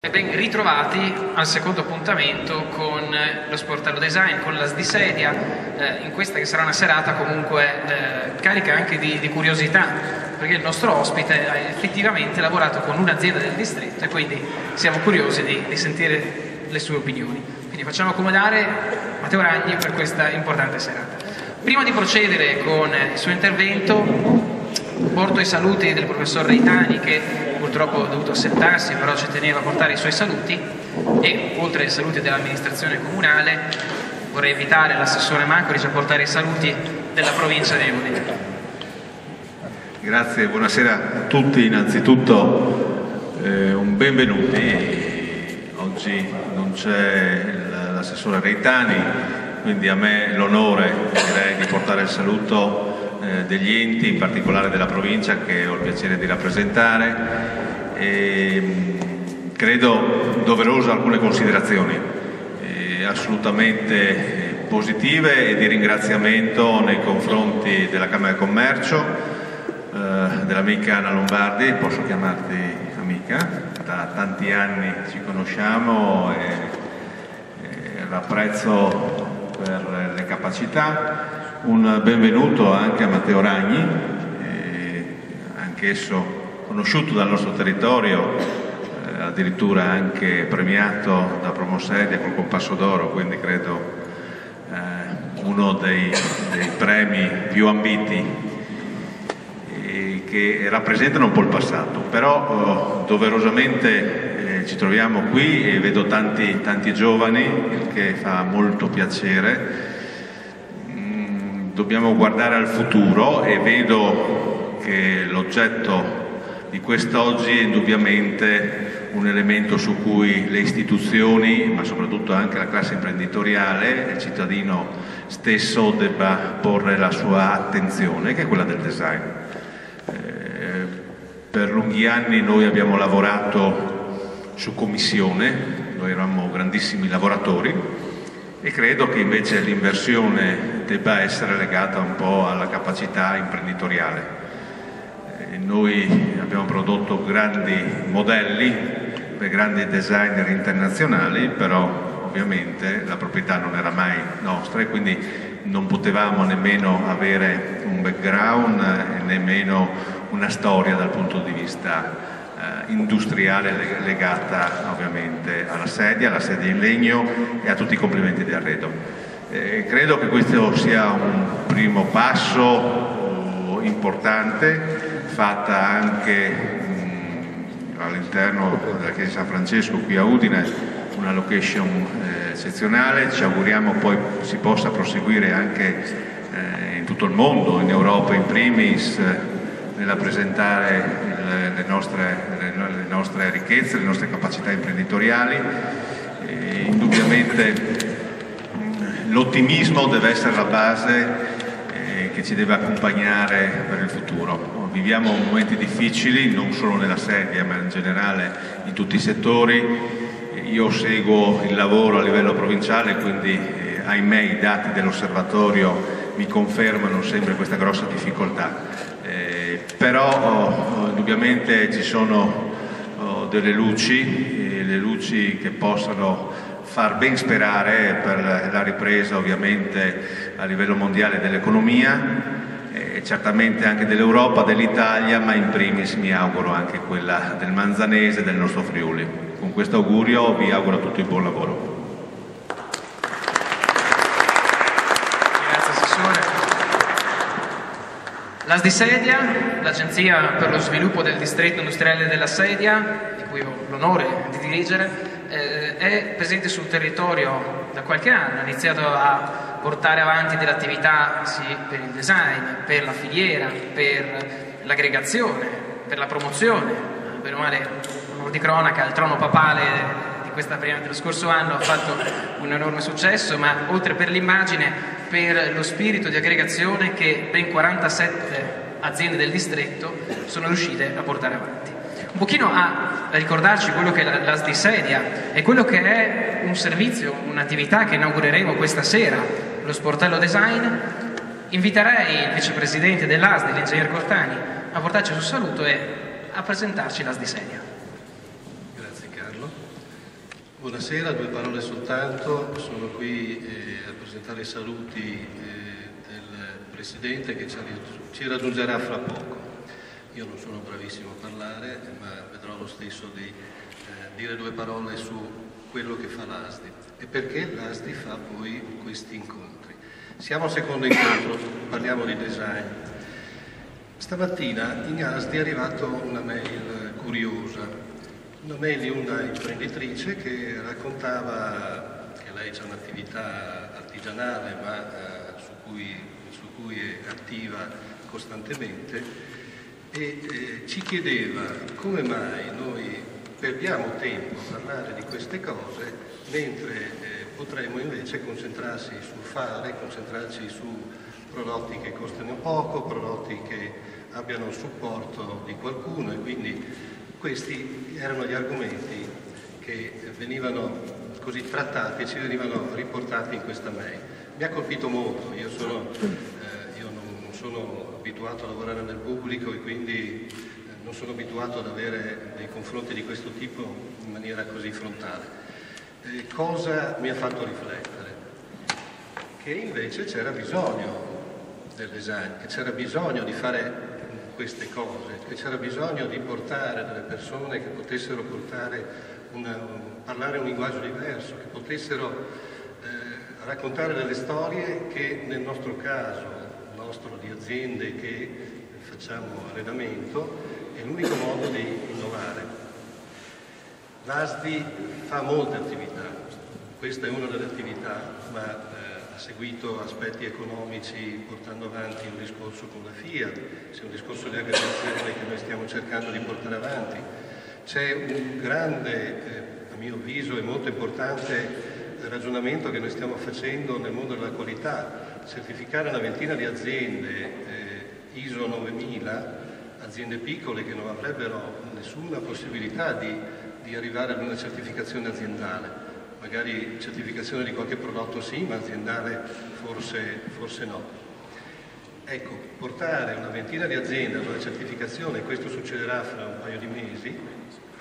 E ben ritrovati al secondo appuntamento con lo Sportello Design, con l'AS di Sedia, in questa che sarà una serata comunque carica anche di curiosità, perché il nostro ospite ha effettivamente lavorato con un'azienda del distretto e quindi siamo curiosi di sentire le sue opinioni. Quindi facciamo accomodare Matteo Ragni per questa importante serata. Prima di procedere con il suo intervento, porto i saluti del professor Reitani, che purtroppo ha dovuto assentarsi, però ci teneva a portare i suoi saluti, e oltre ai saluti dell'amministrazione comunale vorrei invitare l'assessore Mancoric a portare i saluti della provincia di Udine. Grazie, buonasera a tutti. Innanzitutto un benvenuti. Oggi non c'è l'assessore Reitani, quindi a me l'onore, direi, di portare il saluto degli enti, in particolare della provincia che ho il piacere di rappresentare, e credo doveroso alcune considerazioni assolutamente positive e di ringraziamento nei confronti della Camera di Commercio, dell'amica Anna Lombardi. Posso chiamarti amica? Da tanti anni ci conosciamo e l'apprezzo per le capacità. Un benvenuto anche a Matteo Ragni, anch'esso conosciuto dal nostro territorio, addirittura anche premiato da Promosedia col Compasso d'Oro, quindi credo uno dei premi più ambiti che rappresentano un po' il passato. Però doverosamente ci troviamo qui e vedo tanti giovani, il che fa molto piacere. Dobbiamo guardare al futuro e vedo che l'oggetto di quest'oggi è indubbiamente un elemento su cui le istituzioni, ma soprattutto anche la classe imprenditoriale e il cittadino stesso debba porre la sua attenzione, che è quella del design. Per lunghi anni noi abbiamo lavorato su commissione, noi eravamo grandissimi lavoratori, e credo che invece l'inversione debba essere legata un po' alla capacità imprenditoriale. Noi abbiamo prodotto grandi modelli per grandi designer internazionali, però ovviamente la proprietà non era mai nostra e quindi non potevamo nemmeno avere un background e nemmeno una storia dal punto di vista industriale legata ovviamente alla sedia in legno e a tutti i complementi di arredo. Credo che questo sia un primo passo importante, fatta anche all'interno della Chiesa di San Francesco qui a Udine, una location eccezionale. Ci auguriamo poi si possa proseguire anche in tutto il mondo, in Europa in primis, nella presentare le nostre ricchezze, le nostre capacità imprenditoriali. Indubbiamente l'ottimismo deve essere la base che ci deve accompagnare per il futuro. Viviamo momenti difficili, non solo nella sedia ma in generale in tutti i settori. Io seguo il lavoro a livello provinciale, quindi ahimè i dati dell'osservatorio mi confermano sempre questa grossa difficoltà. Però indubbiamente ci sono delle luci, le luci che possono far ben sperare per la ripresa ovviamente a livello mondiale dell'economia, certamente anche dell'Europa, dell'Italia, ma in primis mi auguro anche quella del Manzanese e del nostro Friuli. Con questo augurio vi auguro a tutti un buon lavoro. L'AS di Sedia, l'Agenzia per lo Sviluppo del Distretto Industriale della Sedia, di cui ho l'onore di dirigere, è presente sul territorio da qualche anno. Ha iniziato a portare avanti delle attività sì, per il design, per la filiera, per l'aggregazione, per la promozione. Bene o male, onor di cronaca, il trono papale dello scorso anno ha fatto un enorme successo, ma oltre per l'immagine, per lo spirito di aggregazione che ben 47 aziende del distretto sono riuscite a portare avanti. Un pochino a ricordarci quello che è l'AS di Sedia e quello che è un servizio, un'attività che inaugureremo questa sera, lo Sportello Design. Inviterei il vicepresidente dell'AS, l'ingegner Cortani, a portarci sul saluto e a presentarci l'AS di Sedia. Grazie Carlo. Buonasera, due parole soltanto. Sono qui a presentare i saluti del Presidente che ci raggiungerà fra poco. Io non sono bravissimo a parlare, ma vedrò lo stesso di dire due parole su quello che fa l'ASDI e perché l'ASDI fa poi questi incontri. Siamo al secondo incontro, parliamo di design. Stamattina in ASDI è arrivata una mail curiosa. Una mail di una imprenditrice che raccontava che lei ha un'attività artigianale ma su cui è attiva costantemente e ci chiedeva come mai noi perdiamo tempo a parlare di queste cose mentre potremmo invece concentrarsi sul fare, concentrarci su prodotti che costano poco, prodotti che abbiano il supporto di qualcuno e quindi questi erano gli argomenti che venivano così trattati e ci venivano riportati in questa mail. Mi ha colpito molto, io non sono abituato a lavorare nel pubblico e quindi non sono abituato ad avere dei confronti di questo tipo in maniera così frontale. Cosa mi ha fatto riflettere? Che invece c'era bisogno del design, che c'era bisogno di fare queste cose, che c'era bisogno di portare delle persone che potessero parlare un linguaggio diverso, che potessero raccontare delle storie che nel nostro caso, nostro di aziende che facciamo arredamento, è l'unico modo di innovare. L'ASDI fa molte attività, questa è una delle attività, ma ha seguito aspetti economici portando avanti un discorso con la Fiat, c'è un discorso di aggregazione che noi stiamo cercando di portare avanti, c'è un grande, a mio avviso, e molto importante ragionamento che noi stiamo facendo nel mondo della qualità, certificare una ventina di aziende ISO 9000, aziende piccole che non avrebbero nessuna possibilità di arrivare ad una certificazione aziendale. Magari certificazione di qualche prodotto sì, ma aziendale forse no. Ecco, portare una ventina di aziende ad una certificazione, e questo succederà fra un paio di mesi,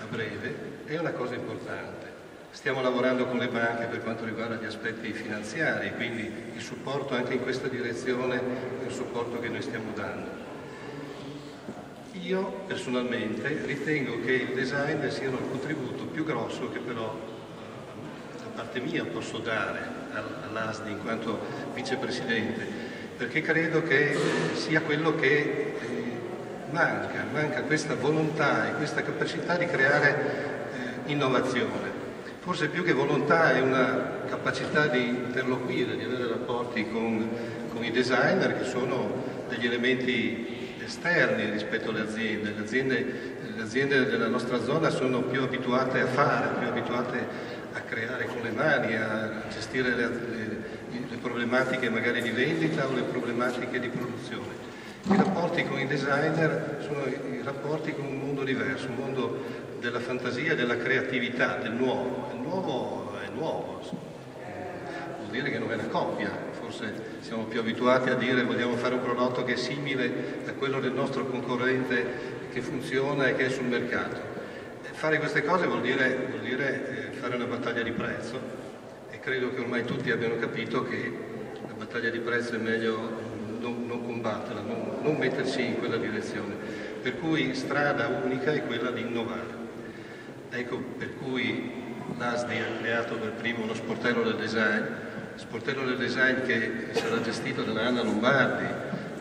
a breve, è una cosa importante. Stiamo lavorando con le banche per quanto riguarda gli aspetti finanziari, quindi il supporto anche in questa direzione è un supporto che noi stiamo dando. Io personalmente ritengo che il design sia il contributo più grosso che però parte mia posso dare all'ASDI in quanto vicepresidente, perché credo che sia quello che manca questa volontà e questa capacità di creare innovazione. Forse più che volontà è una capacità di interloquire, di avere rapporti con i designer che sono degli elementi esterni rispetto alle aziende. Le aziende della nostra zona sono più abituate a fare, più abituate a creare con le mani, a gestire le problematiche magari di vendita o le problematiche di produzione. I rapporti con i designer sono i rapporti con un mondo diverso, un mondo della fantasia, della creatività, del nuovo. Il nuovo è nuovo, vuol dire che non è una copia, forse siamo più abituati a dire vogliamo fare un prodotto che è simile a quello del nostro concorrente che funziona e che è sul mercato. Fare queste cose vuol dire fare una battaglia di prezzo e credo che ormai tutti abbiano capito che la battaglia di prezzo è meglio non combatterla, non metterci in quella direzione. Per cui strada unica è quella di innovare. Ecco per cui l'ASDI ha creato per primo uno sportello del design che sarà gestito da Anna Lombardi,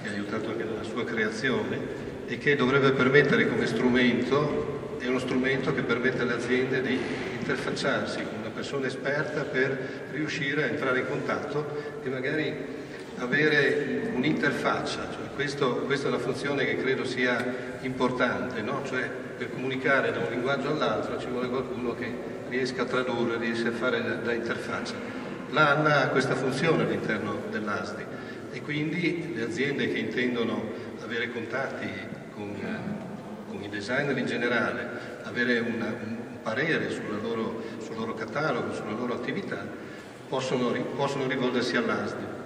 che ha aiutato anche nella sua creazione e che dovrebbe permettere come strumento, è uno strumento che permette alle aziende di interfacciarsi con una persona esperta per riuscire a entrare in contatto e magari avere un'interfaccia, cioè questa è una funzione che credo sia importante, no? Cioè per comunicare da un linguaggio all'altro ci vuole qualcuno che riesca a tradurre, riesca a fare da interfaccia. L'ANNA ha questa funzione all'interno dell'ASDI e quindi le aziende che intendono avere contatti con i designer in generale, avere un parere sul loro catalogo, sulla loro attività, possono rivolgersi all'ASDI.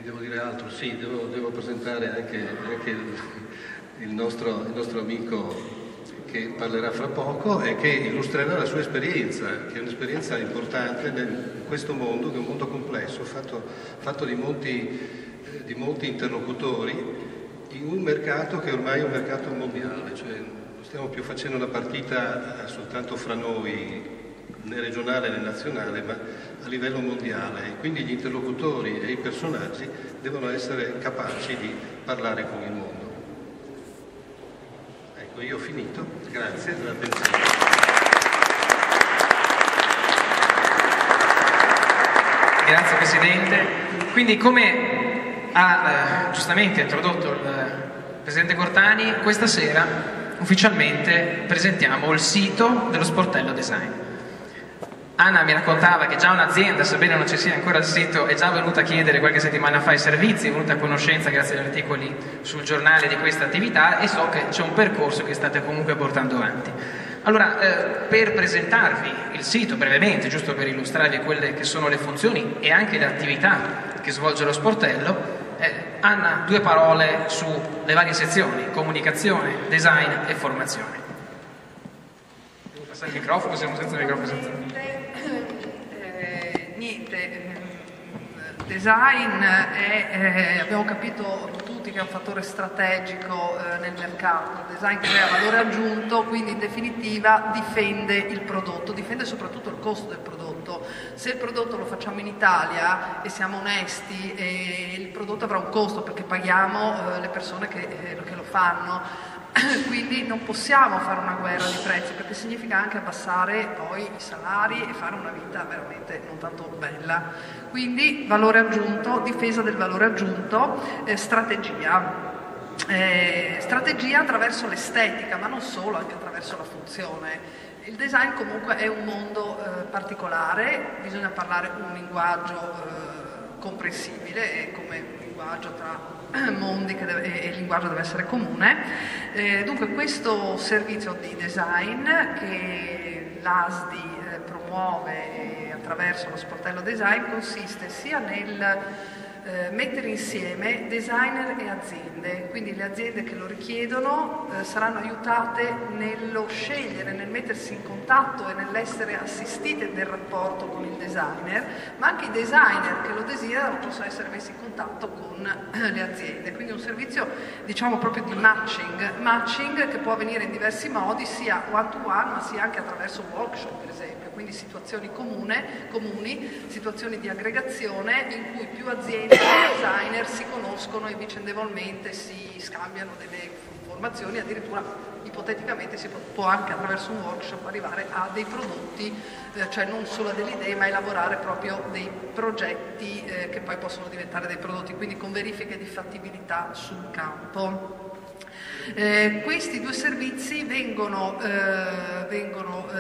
Devo dire altro? Sì, devo presentare anche il nostro amico che parlerà fra poco e che illustrerà la sua esperienza, che è un'esperienza importante in questo mondo, che è un mondo complesso, fatto di molti interlocutori, in un mercato che ormai è un mercato mondiale, cioè non stiamo più facendo una partita soltanto fra noi, né regionale né nazionale, ma a livello mondiale, e quindi gli interlocutori e i personaggi devono essere capaci di parlare con il mondo. Ecco, io ho finito, grazie dell'attenzione. Grazie Presidente. Quindi, come ha giustamente introdotto il Presidente Cortani, questa sera ufficialmente presentiamo il sito dello Sportello Design. Anna mi raccontava che già un'azienda, sebbene non ci sia ancora il sito, è già venuta a chiedere qualche settimana fa i servizi, è venuta a conoscenza grazie agli articoli sul giornale di questa attività, e so che c'è un percorso che state comunque portando avanti. Allora, per presentarvi il sito brevemente, giusto per illustrarvi quelle che sono le funzioni e anche le attività che svolge lo sportello, Anna, 2 parole sulle varie sezioni: comunicazione, design e formazione. Devo passare il microfono, siamo senza microfono. Design è, abbiamo capito tutti che è un fattore strategico nel mercato. Il design crea valore aggiunto, quindi in definitiva difende il prodotto, difende soprattutto il costo del prodotto. Se il prodotto lo facciamo in Italia e siamo onesti, il prodotto avrà un costo perché paghiamo le persone che lo fanno. Quindi non possiamo fare una guerra di prezzi, perché significa anche abbassare poi i salari e fare una vita veramente non tanto bella. Quindi valore aggiunto, difesa del valore aggiunto, strategia. Strategia attraverso l'estetica, ma non solo, anche attraverso la funzione. Il design comunque è un mondo particolare, bisogna parlare un linguaggio comprensibile, e come linguaggio tra mondi e il linguaggio deve essere comune. Dunque questo servizio di design che l'ASDI promuove attraverso lo sportello design consiste sia nel mettere insieme designer e aziende, quindi le aziende che lo richiedono saranno aiutate nello scegliere, nel mettersi in contatto e nell'essere assistite nel rapporto con il designer, ma anche i designer che lo desiderano possono essere messi in contatto con le aziende, quindi un servizio diciamo proprio di matching che può avvenire in diversi modi, sia one to one ma sia anche attraverso workshop per esempio, quindi situazioni comuni, situazioni di aggregazione in cui più aziende e designer si conoscono e vicendevolmente si scambiano delle informazioni, addirittura ipoteticamente si può anche attraverso un workshop arrivare a dei prodotti, cioè non solo a delle idee ma elaborare proprio dei progetti che poi possono diventare dei prodotti, quindi con verifiche di fattibilità sul campo. Questi 2 servizi vengono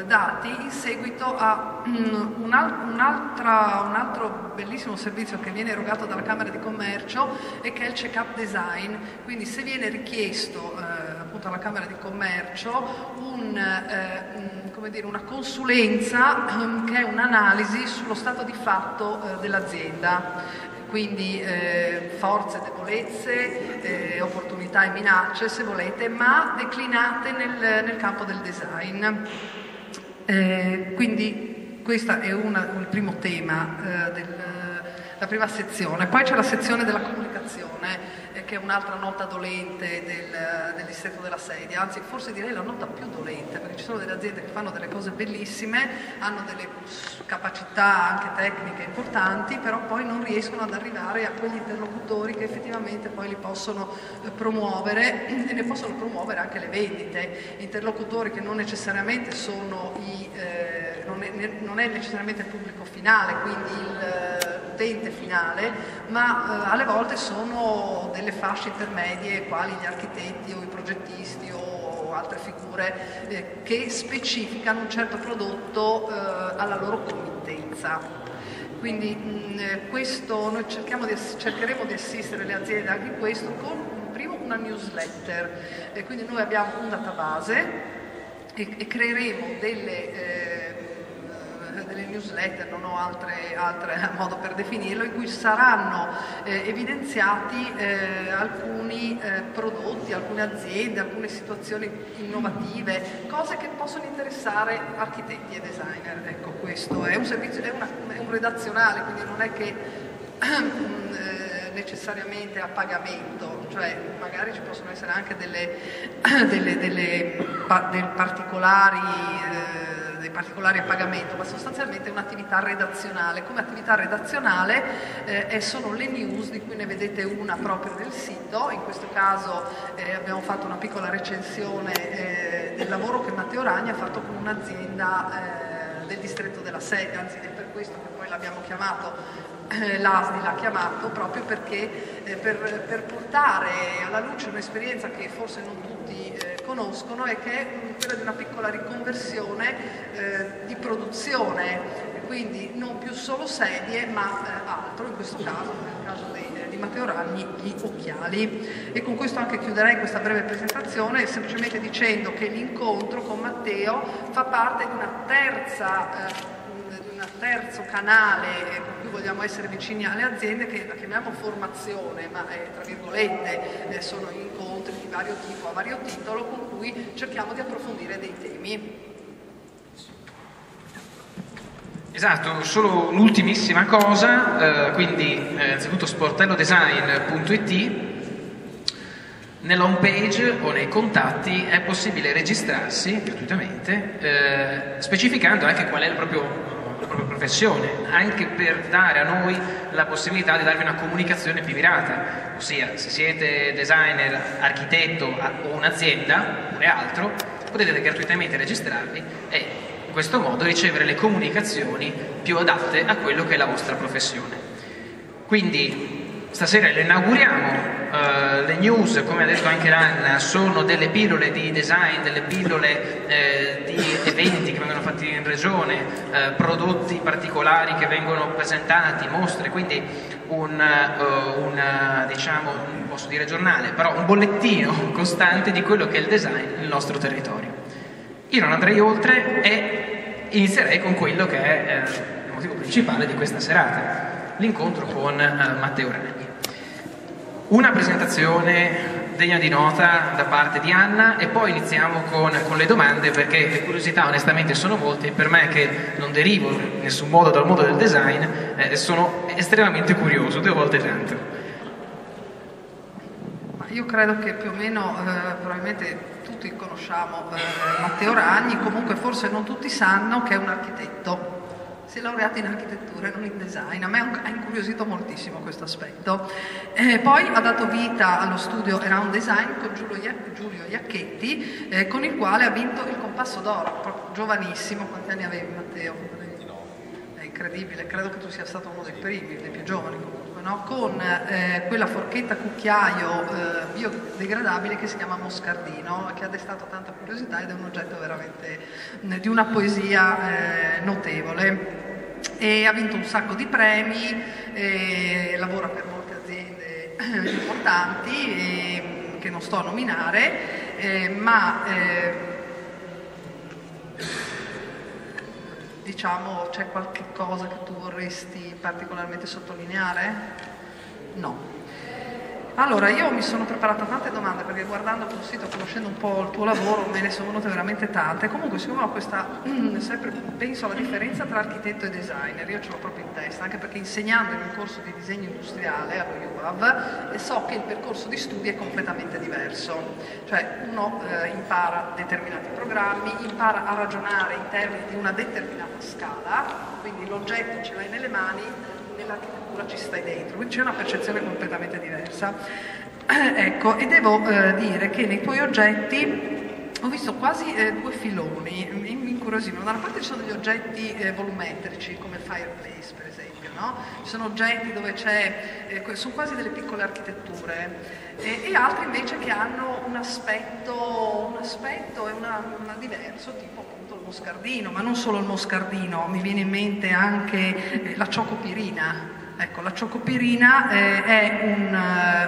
dati in seguito a un altro bellissimo servizio che viene erogato dalla Camera di Commercio e che è il check-up design. Quindi se viene richiesto appunto alla Camera di Commercio una consulenza che è un'analisi sullo stato di fatto dell'azienda, quindi forze, debolezze, opportunità e minacce se volete, ma declinate nel campo del design. Quindi questo è il primo tema, la prima sezione. Poi c'è la sezione della comunicazione, che è un'altra nota dolente del distretto della Sedia, anzi forse direi la nota più dolente, perché ci sono delle aziende che fanno delle cose bellissime, hanno delle capacità anche tecniche importanti, però poi non riescono ad arrivare a quegli interlocutori che effettivamente poi li possono promuovere e ne possono promuovere anche le vendite, interlocutori che non necessariamente sono non è necessariamente il pubblico finale, quindi l'utente finale, ma alle volte sono delle fasce intermedie quali gli architetti o i progettisti o altre figure che specificano un certo prodotto alla loro committenza. Quindi questo noi cercheremo di assistere le aziende anche in questo con primo una newsletter, quindi noi abbiamo un database e creeremo delle delle newsletter, non ho altre modo per definirlo, in cui saranno evidenziati alcuni prodotti, alcune aziende, alcune situazioni innovative, cose che possono interessare architetti e designer. Ecco, questo è un servizio, è un redazionale, quindi non è che necessariamente a pagamento, cioè magari ci possono essere anche dei particolari a pagamento, ma sostanzialmente è un'attività redazionale. Come attività redazionale sono le news, di cui ne vedete una proprio nel sito. In questo caso abbiamo fatto una piccola recensione del lavoro che Matteo Ragni ha fatto con un'azienda del distretto della Sedia, anzi è per questo che poi l'abbiamo chiamato, l'ASDI l'ha chiamato, proprio perché per portare alla luce un'esperienza che forse non tutti conoscono, e che è quella di una piccola riconversione di produzione, quindi non più solo sedie ma altro, in questo caso, nel caso di Matteo Ragni, gli occhiali. E con questo anche chiuderei questa breve presentazione, semplicemente dicendo che l'incontro con Matteo fa parte di un terzo canale con cui vogliamo essere vicini alle aziende, che la chiamiamo formazione, ma tra virgolette sono incontri di vario tipo, a vario titolo, con cui cerchiamo di approfondire dei temi. Esatto, solo un'ultimissima cosa, quindi innanzitutto sportellodesign.it. Nella home page o nei contatti è possibile registrarsi gratuitamente, specificando anche qual è la propria professione, anche per dare a noi la possibilità di darvi una comunicazione più mirata, ossia se siete designer, architetto o un'azienda oppure altro, potete gratuitamente registrarvi e in questo modo ricevere le comunicazioni più adatte a quello che è la vostra professione. Quindi stasera le inauguriamo. Le news, come ha detto anche Anna, sono delle pillole di design, delle pillole di eventi che vengono fatti in regione, prodotti particolari che vengono presentati, mostre, quindi diciamo, non posso dire giornale, però un bollettino costante di quello che è il design nel nostro territorio. Io non andrei oltre e inizierei con quello che è il motivo principale di questa serata, l'incontro con Matteo Ragni. Una presentazione degna di nota da parte di Anna e poi iniziamo con le domande, perché le curiosità onestamente sono molte e per me, che non derivo in nessun modo dal mondo del design, sono estremamente curioso, 2 volte tanto. Io credo che più o meno probabilmente tutti conosciamo Matteo Ragni, comunque forse non tutti sanno che è un architetto. Si è laureato in architettura e non in design. A me ha incuriosito moltissimo questo aspetto. Poi ha dato vita allo studio Around Design con Giulio Iacchetti, con il quale ha vinto il Compasso d'Oro, proprio giovanissimo. Quanti anni avevi, Matteo? È incredibile, credo che tu sia stato uno dei primi, dei più giovani comunque, no? Con quella forchetta cucchiaio biodegradabile che si chiama Moscardino, che ha destato tanta curiosità ed è un oggetto veramente di una poesia notevole. E ha vinto un sacco di premi, lavora per molte aziende importanti che non sto a nominare, ma diciamo, c'è qualche cosa che tu vorresti particolarmente sottolineare? No. Allora, io mi sono preparata tante domande, perché guardando il tuo sito, conoscendo un po' il tuo lavoro, me ne sono venute veramente tante. Comunque, siccome ho sempre penso alla differenza tra architetto e designer, io ce l'ho proprio in testa, anche perché insegnando in un corso di disegno industriale allo UAV, so che il percorso di studi è completamente diverso. Cioè, uno impara determinati programmi, impara a ragionare in termini di una determinata scala, quindi l'oggetto ce l'hai nelle mani, nell'architettura ci stai dentro, quindi c'è una percezione completamente diversa. Ecco, e devo dire che nei tuoi oggetti ho visto quasi 2 filoni, mi incuriosivano. Da una parte ci sono degli oggetti volumetrici, come il fireplace per esempio, no? Ci sono oggetti dove sono quasi delle piccole architetture, e altri invece che hanno un aspetto e una diverso, tipo appunto il moscardino, ma non solo il moscardino, mi viene in mente anche la ciocopirina. Ecco, la ciocopirina è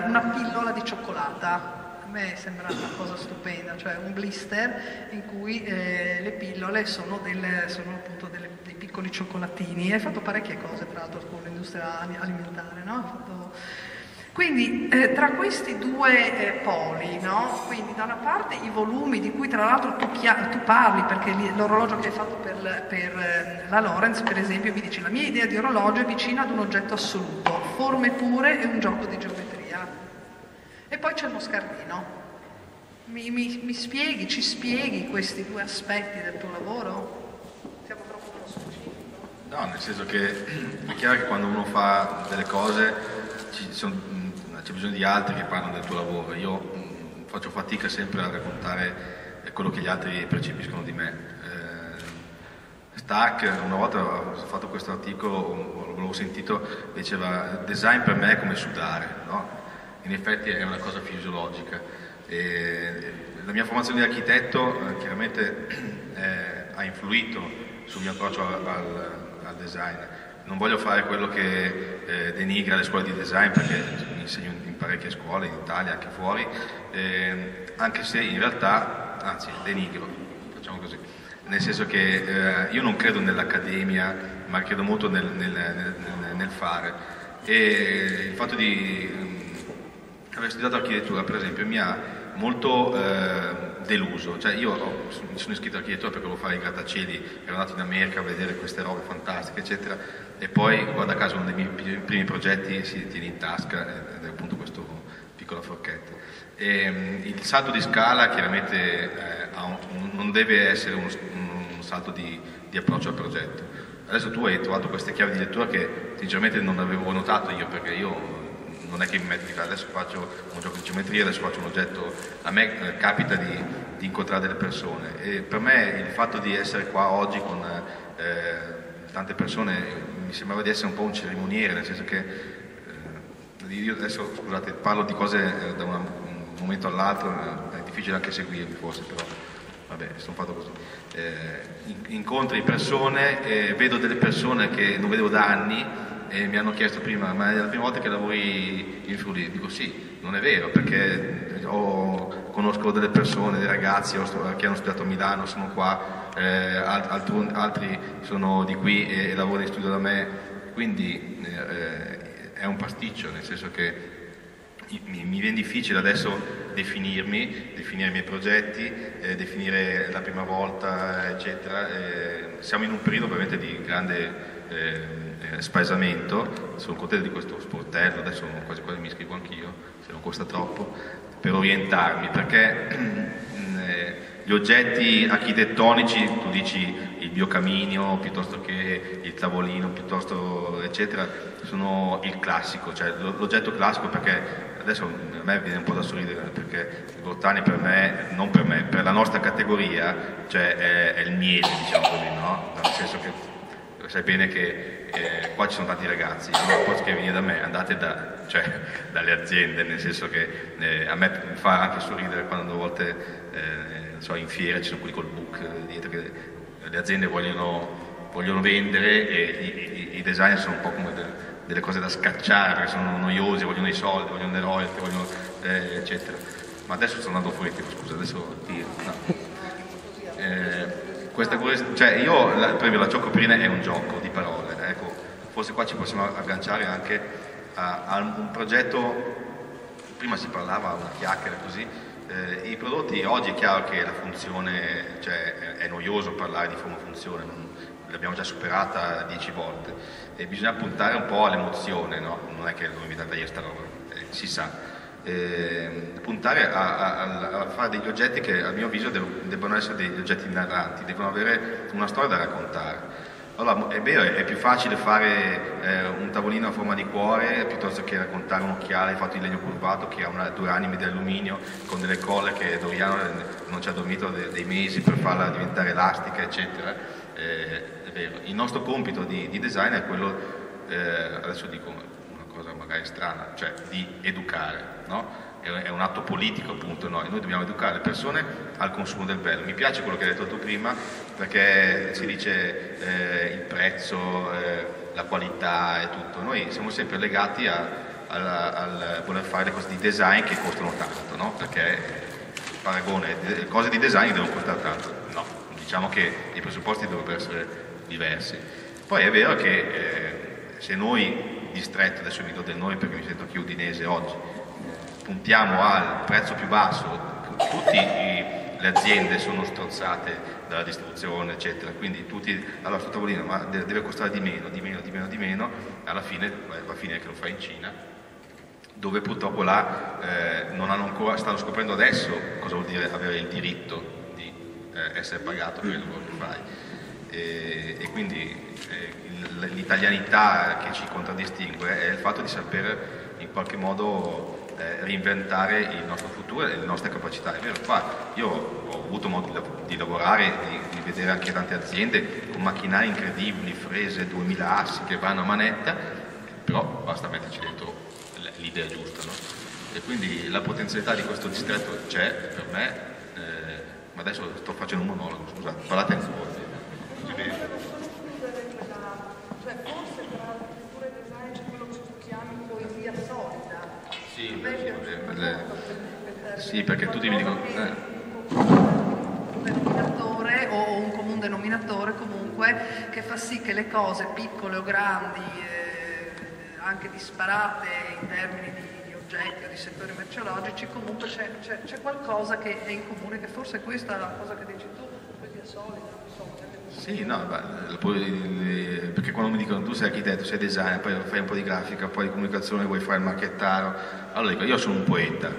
una pillola di cioccolata. A me sembra una cosa stupenda, cioè un blister in cui le pillole sono appunto dei piccoli piccoli cioccolatini, hai fatto parecchie cose tra l'altro con l'industria alimentare, no? Quindi tra questi due poli, no? Quindi da una parte i volumi di cui tra l'altro tu parli, perché l'orologio che hai fatto per la Lorenz, per esempio, mi dici la mia idea di orologio è vicina ad un oggetto assoluto, forme pure e un gioco di geometria. E poi c'è il moscardino. Ci spieghi questi due aspetti del tuo lavoro? Siamo troppo specifici? No, nel senso che è chiaro che quando uno fa delle cose c'è bisogno di altri che parlano del tuo lavoro. Io faccio fatica sempre a raccontare quello che gli altri percepiscono di me. Stark una volta ha fatto questo articolo, l'avevo sentito, diceva: design per me è come sudare, no? In effetti è una cosa fisiologica. La mia formazione di architetto chiaramente ha influito sul mio approccio al design. Non voglio fare quello che denigra le scuole di design, perché mi insegno in parecchie scuole, in Italia, anche fuori, anche se in realtà, anzi, denigro, facciamo così. Nel senso che io non credo nell'accademia, ma credo molto nel fare. E il fatto di aver studiato architettura, per esempio, mi ha molto deluso. Cioè io mi sono iscritto a architettura perché volevo fare i grattacieli, ero andato in America a vedere queste robe fantastiche, eccetera, e poi, guarda caso, uno dei miei primi progetti si tiene in tasca, ed è appunto questo piccolo forchetto. Il salto di scala chiaramente non deve essere un salto di approccio al progetto. Adesso tu hai trovato queste chiavi di lettura che sinceramente non avevo notato io, perché io non è che mi metto di adesso faccio un gioco di geometria, adesso faccio un oggetto. A me capita di incontrare delle persone, e per me il fatto di essere qua oggi con tante persone mi sembrava di essere un po' un cerimoniere, nel senso che io adesso, scusate, parlo di cose da un momento all'altro, è difficile anche seguirmi forse, però vabbè, sono fatto così. Incontri persone, vedo delle persone che non vedevo da anni, e mi hanno chiesto prima: ma è la prima volta che lavori in Friuli? Dico sì, non è vero, perché conosco delle persone, dei ragazzi che hanno studiato a Milano, sono qua, altri sono di qui e lavorano in studio da me, quindi è un pasticcio, nel senso che mi viene difficile adesso definire i miei progetti, definire la prima volta, eccetera. Siamo in un periodo ovviamente di grande spaesamento. Sono contento di questo sportello, adesso quasi quasi mi iscrivo anch'io, se non costa troppo, per orientarmi, perché gli oggetti architettonici, tu dici il biocaminio piuttosto che il tavolino, piuttosto eccetera, sono il classico, cioè l'oggetto classico, perché adesso a me viene un po' da sorridere, perché il Grottani per me, non per me, per la nostra categoria, cioè è il miele, diciamo così, no? Nel senso che sai bene che qua ci sono tanti ragazzi, non posso che venire da me, andate dalle aziende, nel senso che a me fa anche sorridere quando a volte in fiera ci sono quelli col book dietro, che le aziende vogliono vendere, e i designer sono un po' come delle cose da scacciare, perché sono noiosi, vogliono i soldi, vogliono le royalty, eccetera. Ma adesso sto andando fuori tempo, scusa, adesso questa cosa, cioè io per esempio la giocoperina è un gioco di parole, ecco, forse qua ci possiamo agganciare anche a un progetto. Prima si parlava una chiacchiera così, i prodotti oggi è chiaro che la funzione, cioè è noioso parlare di forma-funzione, l'abbiamo già superata 10 volte, e bisogna puntare un po' all'emozione, no? Non è che l'ho inventata io sta roba, si sa. Puntare a fare degli oggetti che a mio avviso debbono essere degli oggetti narranti, devono avere una storia da raccontare. Allora è vero, è più facile fare un tavolino a forma di cuore piuttosto che raccontare un occhiale fatto di legno curvato che ha due anime di alluminio con delle colle che Doriano non ci ha dormito dei mesi per farla diventare elastica, eccetera. È vero. Il nostro compito di design è quello, adesso dico una cosa magari strana, cioè di educare, no? È un atto politico, appunto, noi dobbiamo educare le persone al consumo del bello. Mi piace quello che hai detto tu prima, perché si dice il prezzo, la qualità e tutto. Noi siamo sempre legati al voler fare le cose di design che costano tanto, no? Perché il paragone, le cose di design devono costare tanto. No, diciamo che i presupposti dovrebbero essere diversi. Poi è vero che se noi, distretto, adesso vi do del nome perché mi sento anche udinese oggi, puntiamo al prezzo più basso, le aziende sono strozzate dalla distribuzione, eccetera, quindi tutti alla sua tavolina, ma deve costare di meno, alla fine va a finire che lo fa in Cina, dove purtroppo là non hanno ancora, stanno scoprendo adesso cosa vuol dire avere il diritto di essere pagato per il lavoro che fai. E quindi l'italianità che ci contraddistingue è il fatto di sapere in qualche modo reinventare il nostro futuro e le nostre capacità. È vero, qua io ho avuto modo di lavorare, di vedere anche tante aziende con macchinari incredibili, frese 2000 assi che vanno a manetta, però basta metterci dentro l'idea giusta, no? E quindi la potenzialità di questo distretto c'è per me, ma adesso sto facendo un monologo, scusate, parlate anche voi. Cioè forse tra l'architettura e il design c'è quello che tu chiami poesia solida. Sì, perché tutti mi dicono un denominatore o un comune denominatore comunque che fa sì che le cose piccole o grandi, anche disparate in termini di oggetti o di settori merceologici, comunque c'è qualcosa che è in comune, che forse è questa la cosa che dici tu, poesia solida. Sì, no, perché quando mi dicono tu sei architetto, sei designer, poi fai un po' di grafica, poi di comunicazione, vuoi fare il marchettaro, allora dico io sono un poeta,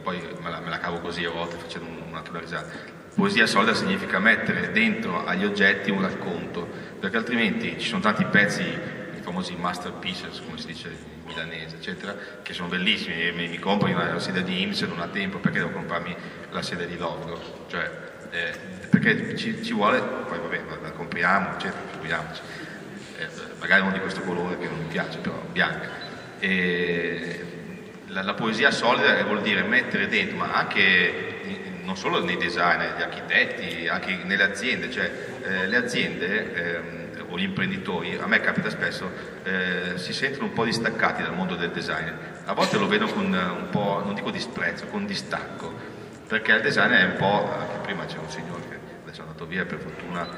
poi me la cavo così a volte facendo una risata. Poesia solida significa mettere dentro agli oggetti un racconto, perché altrimenti ci sono tanti pezzi, i famosi masterpieces, come si dice in milanese, eccetera, che sono bellissimi, e mi compro una sedia di IMSS, non ha tempo, perché devo comprarmi la sedia di Lovro? Cioè, perché ci vuole, poi vabbè, la compriamo, eccetera, figuriamoci, magari non di questo colore che non mi piace, però bianca. E la poesia solida vuol dire mettere dentro, ma anche non solo nei designer, negli architetti, anche nelle aziende, cioè le aziende o gli imprenditori, a me capita spesso, si sentono un po' distaccati dal mondo del design, a volte lo vedo con un po', non dico disprezzo, con distacco, perché il design è un po', anche prima c'è un signore che adesso è andato via, per fortuna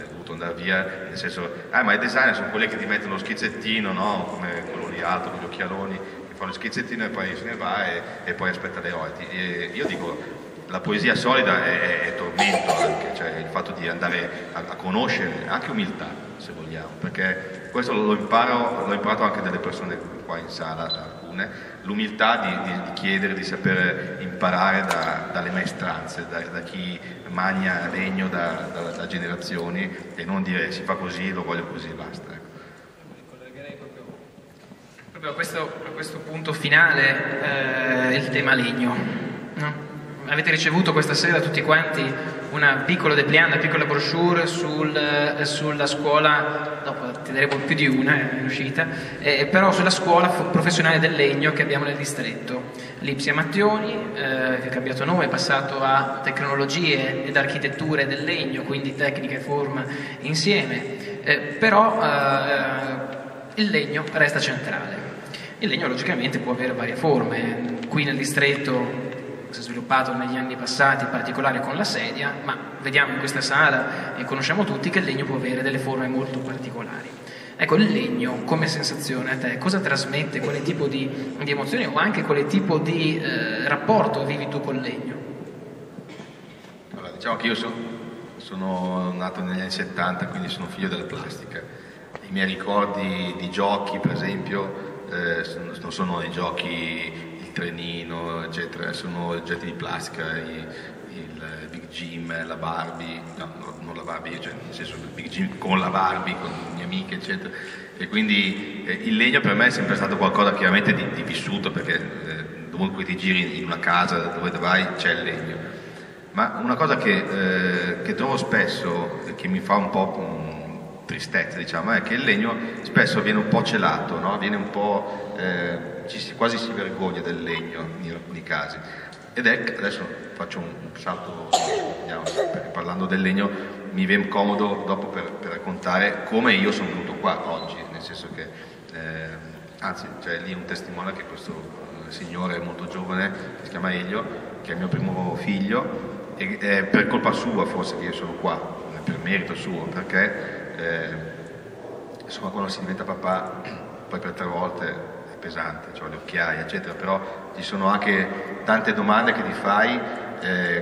è dovuto andare via, nel senso, ma i designer sono quelli che ti mettono lo schizzettino, no? Come quello lì alto con gli occhialoni, che fa lo schizzettino e poi se ne va e poi aspetta le royalty. E io dico, la poesia solida è tormento anche, cioè il fatto di andare a conoscere, anche umiltà se vogliamo, perché questo l'ho imparato anche dalle persone qua in sala, alcune, l'umiltà di chiedere, di saper imparare dalle maestranze, da chi magna legno da generazioni, e non dire si fa così, lo voglio così, basta. Proprio a questo punto finale, il tema legno, no? Avete ricevuto questa sera tutti quanti una piccola dépliant, una piccola brochure sulla scuola, dopo ti daremo più di una, è uscita, però sulla scuola professionale del legno che abbiamo nel distretto. Lipsia Mattioni, che è cambiato nome, è passato a tecnologie ed architetture del legno, quindi tecnica e forma insieme, però il legno resta centrale. Il legno logicamente può avere varie forme, qui nel distretto si è sviluppato negli anni passati, in particolare con la sedia, ma vediamo in questa sala e conosciamo tutti che il legno può avere delle forme molto particolari. Ecco, il legno come sensazione a te cosa trasmette, quale tipo di emozioni o anche quale tipo di rapporto vivi tu col legno? Allora, diciamo che io sono nato negli anni 70, quindi sono figlio della plastica. I miei ricordi di giochi, per esempio, non sono i giochi, trenino, eccetera, sono oggetti di plastica, il Big Jim, la Barbie, no, non la Barbie, cioè nel senso il Big Jim con la Barbie, con le mie amiche, eccetera. E quindi il legno per me è sempre stato qualcosa chiaramente di vissuto, perché dovunque ti giri in una casa, dove vai, c'è il legno. Ma una cosa che trovo spesso, che mi fa un po' tristezza, diciamo, è che il legno spesso viene un po' celato, no? Viene un po'... quasi si vergogna del legno in alcuni casi, ed è, adesso faccio un salto, perché parlando del legno mi viene comodo dopo per raccontare come io sono venuto qua oggi, nel senso che anzi c'è lì un testimone, che questo signore molto giovane, che si chiama Elio, che è il mio primo figlio, e è per colpa sua forse che io sono qua, per merito suo, perché insomma quando si diventa papà, poi per 3 volte è pesante, cioè le occhiaie eccetera, però ci sono anche tante domande che ti fai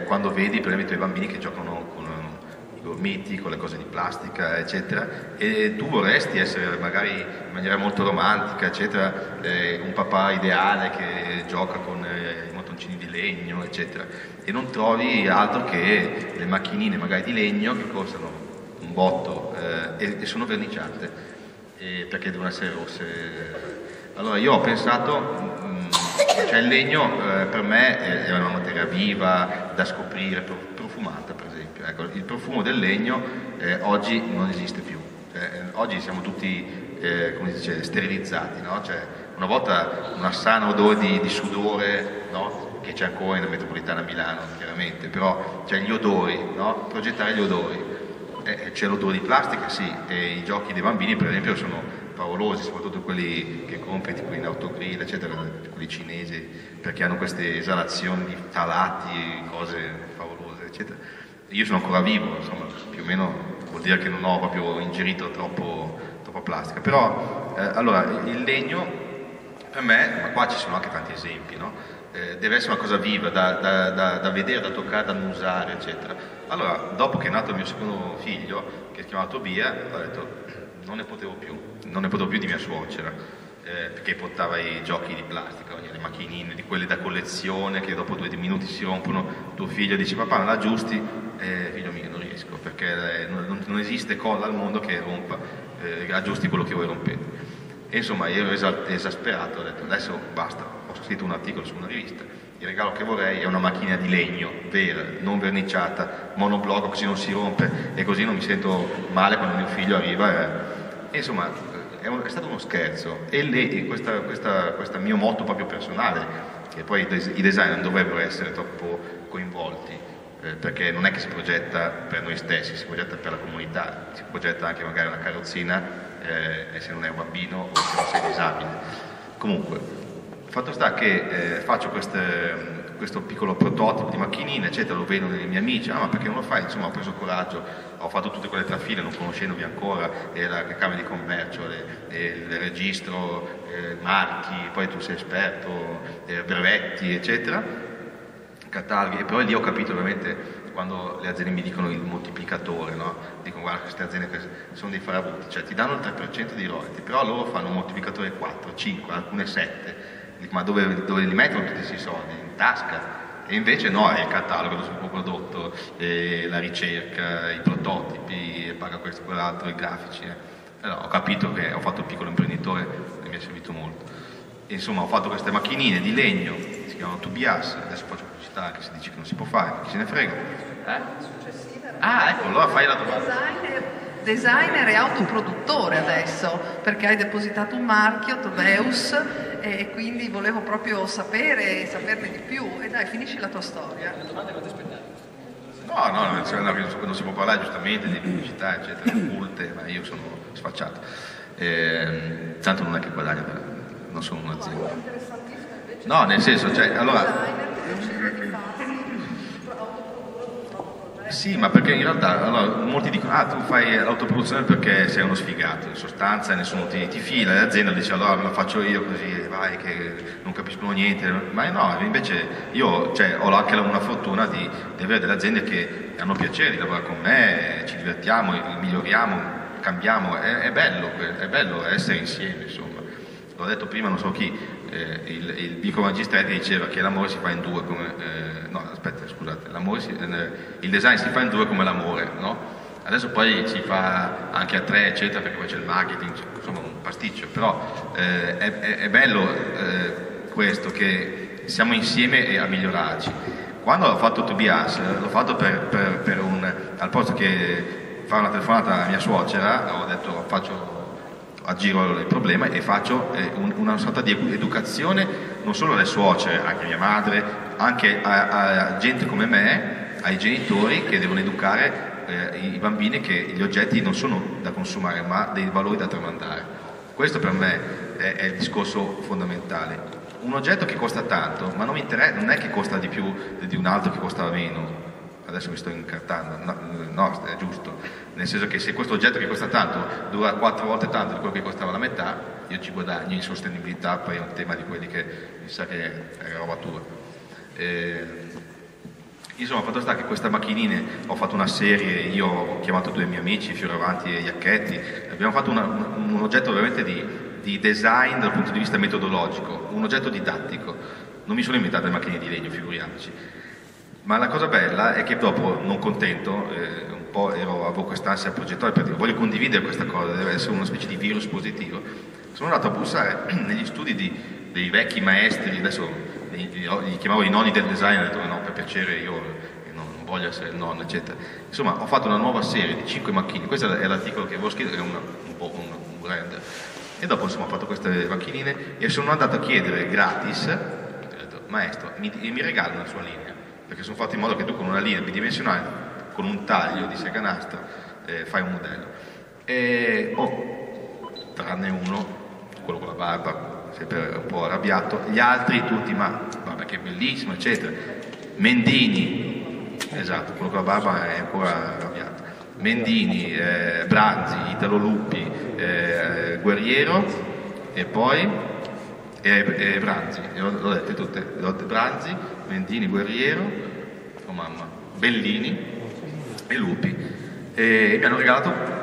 quando vedi per esempio i tuoi bambini che giocano con i gormiti, con le cose di plastica eccetera, e tu vorresti essere magari in maniera molto romantica eccetera, un papà ideale che gioca con i mattoncini di legno eccetera, e non trovi altro che le macchinine magari di legno che costano un botto e sono verniciate perché devono essere rosse. Allora io ho pensato, cioè il legno per me è una materia viva da scoprire, profumata per esempio. Ecco, il profumo del legno oggi non esiste più. Oggi siamo tutti come si dice, sterilizzati, no? Cioè, una volta una sana odore di sudore, no? Che c'è ancora nella metropolitana Milano chiaramente, però c'è gli odori, no? Progettare gli odori. C'è l'odore di plastica, sì, e i giochi dei bambini per esempio sono favolosi, soprattutto quelli che compri tipo in autogrill eccetera, quelli cinesi, perché hanno queste esalazioni di talati, cose favolose eccetera. Io sono ancora vivo, insomma, più o meno vuol dire che non ho proprio ingerito troppa plastica, però allora il legno per me, ma qua ci sono anche tanti esempi, no? Deve essere una cosa viva, da vedere, da toccare, da annusare, eccetera. Allora, dopo che è nato il mio secondo figlio, che si chiama Tobia, ho detto, non ne potevo più di mia suocera, perché portava i giochi di plastica, le macchinine, di quelle da collezione, che dopo 2 minuti si rompono, tuo figlio dice, papà non l'aggiusti, figlio mio non riesco, perché non esiste cosa al mondo che rompa, aggiusti quello che voi rompete. E insomma io ero esasperato, ho detto adesso basta, ho scritto un articolo su una rivista, il regalo che vorrei è una macchina di legno vera, non verniciata, monoblocco, così non si rompe e così non mi sento male quando mio figlio arriva. E insomma è stato uno scherzo e questo mio motto proprio personale, che poi i designer non dovrebbero essere troppo coinvolti, perché non è che si progetta per noi stessi, si progetta per la comunità, si progetta anche magari una carrozzina se non è un bambino o se non sei disabile. Comunque, il fatto sta che faccio questo piccolo prototipo di macchinine, eccetera, lo vedono i miei amici, ma perché non lo fai? Insomma ho preso coraggio, ho fatto tutte quelle trafile non conoscendovi ancora, la Camera di Commercio, il registro, marchi, poi tu sei esperto, brevetti, eccetera, cataloghi, e poi lì ho capito veramente quando le aziende mi dicono il moltiplicatore, no? Dicono guarda queste aziende sono dei farabutti, cioè ti danno il 3% di royalty, però loro fanno un moltiplicatore 4, 5, alcune 7, dico ma dove li mettono tutti questi soldi? In tasca? E invece no, è il catalogo, lo sviluppo prodotto, la ricerca, i prototipi, paga questo e quell'altro, i grafici. Allora, ho capito che ho fatto il piccolo imprenditore e mi è servito molto. E, insomma ho fatto queste macchinine di legno, si chiamano Tobias, adesso faccio pubblicità che si dice che non si può fare, ma chi se ne frega. Ah, ecco, allora fai la domanda. Designer e autoproduttore adesso, perché hai depositato un marchio, Tobeus, e quindi volevo proprio saperne di più. E dai, finisci la tua storia. No, non si può parlare giustamente di pubblicità, eccetera, multe, ma io sono sfacciato. Tanto non è che guadagno, non sono un'azienda. No, nel senso, cioè, allora... Sì, ma perché in realtà molti dicono tu fai l'autoproduzione perché sei uno sfigato, in sostanza nessuno ti fila, l'azienda dice allora me la faccio io così, vai che non capiscono niente, ma no, invece io ho anche una fortuna di avere delle aziende che hanno piacere di lavorare con me, ci divertiamo, miglioriamo, cambiamo, è bello essere insieme, insomma. L'ho detto prima, non so chi, il Vico Magistretti diceva che l'amore si fa in due come... il design si fa in due come l'amore, no? Adesso poi si fa anche a 3, eccetera, perché poi c'è il marketing, insomma un pasticcio, però è bello questo, che siamo insieme e a migliorarci. Quando ho fatto Tobias, l'ho fatto al posto che fare una telefonata alla mia suocera, ho detto aggiro il problema e faccio una sorta di educazione non solo alle suocere, anche a mia madre, anche a gente come me, ai genitori che devono educare i bambini che gli oggetti non sono da consumare ma dei valori da tramandare. Questo per me è il discorso fondamentale. Un oggetto che costa tanto, ma non è che costa di più di un altro che costa meno. adesso mi sto incartando, no, è giusto, nel senso che se questo oggetto che costa tanto dura 4 volte tanto di quello che costava la metà, io ci guadagno in sostenibilità, poi è un tema di quelli che mi sa che è roba tua. Insomma, fatto sta che queste macchinine, ho fatto una serie, io ho chiamato 2 miei amici, Fioravanti e Iacchetti, abbiamo fatto un oggetto veramente di design dal punto di vista metodologico, un oggetto didattico. Non mi sono inventato le macchine di legno, figuriamoci. Ma la cosa bella è che dopo, non contento, un po' avevo quest'ansia progettuale perché voglio condividere questa cosa, deve essere una specie di virus positivo. Sono andato a bussare negli studi dei vecchi maestri, adesso li chiamavo i nonni del design, ho detto no, per piacere io non voglio essere il nonno, eccetera. Insomma, ho fatto una nuova serie di 5 macchine, questo è l'articolo che avevo scritto, è un brand. E dopo insomma ho fatto queste macchinine e sono andato a chiedere gratis, ho detto maestro, mi regala una sua linea, perché sono fatto in modo che tu con una linea bidimensionale, con un taglio di seganastro, fai un modello. E tranne uno, quello con la barba, sempre un po' arrabbiato, gli altri tutti, ma vabbè che bellissimo, eccetera. Mendini, esatto, quello con la barba è ancora arrabbiato. Mendini, Branzi, Italo Lupi, Guerriero e poi Branzi, l'ho dette tutte, Branzi, Mendini, Guerriero, oh mamma, Bellini e Lupi. E mi hanno regalato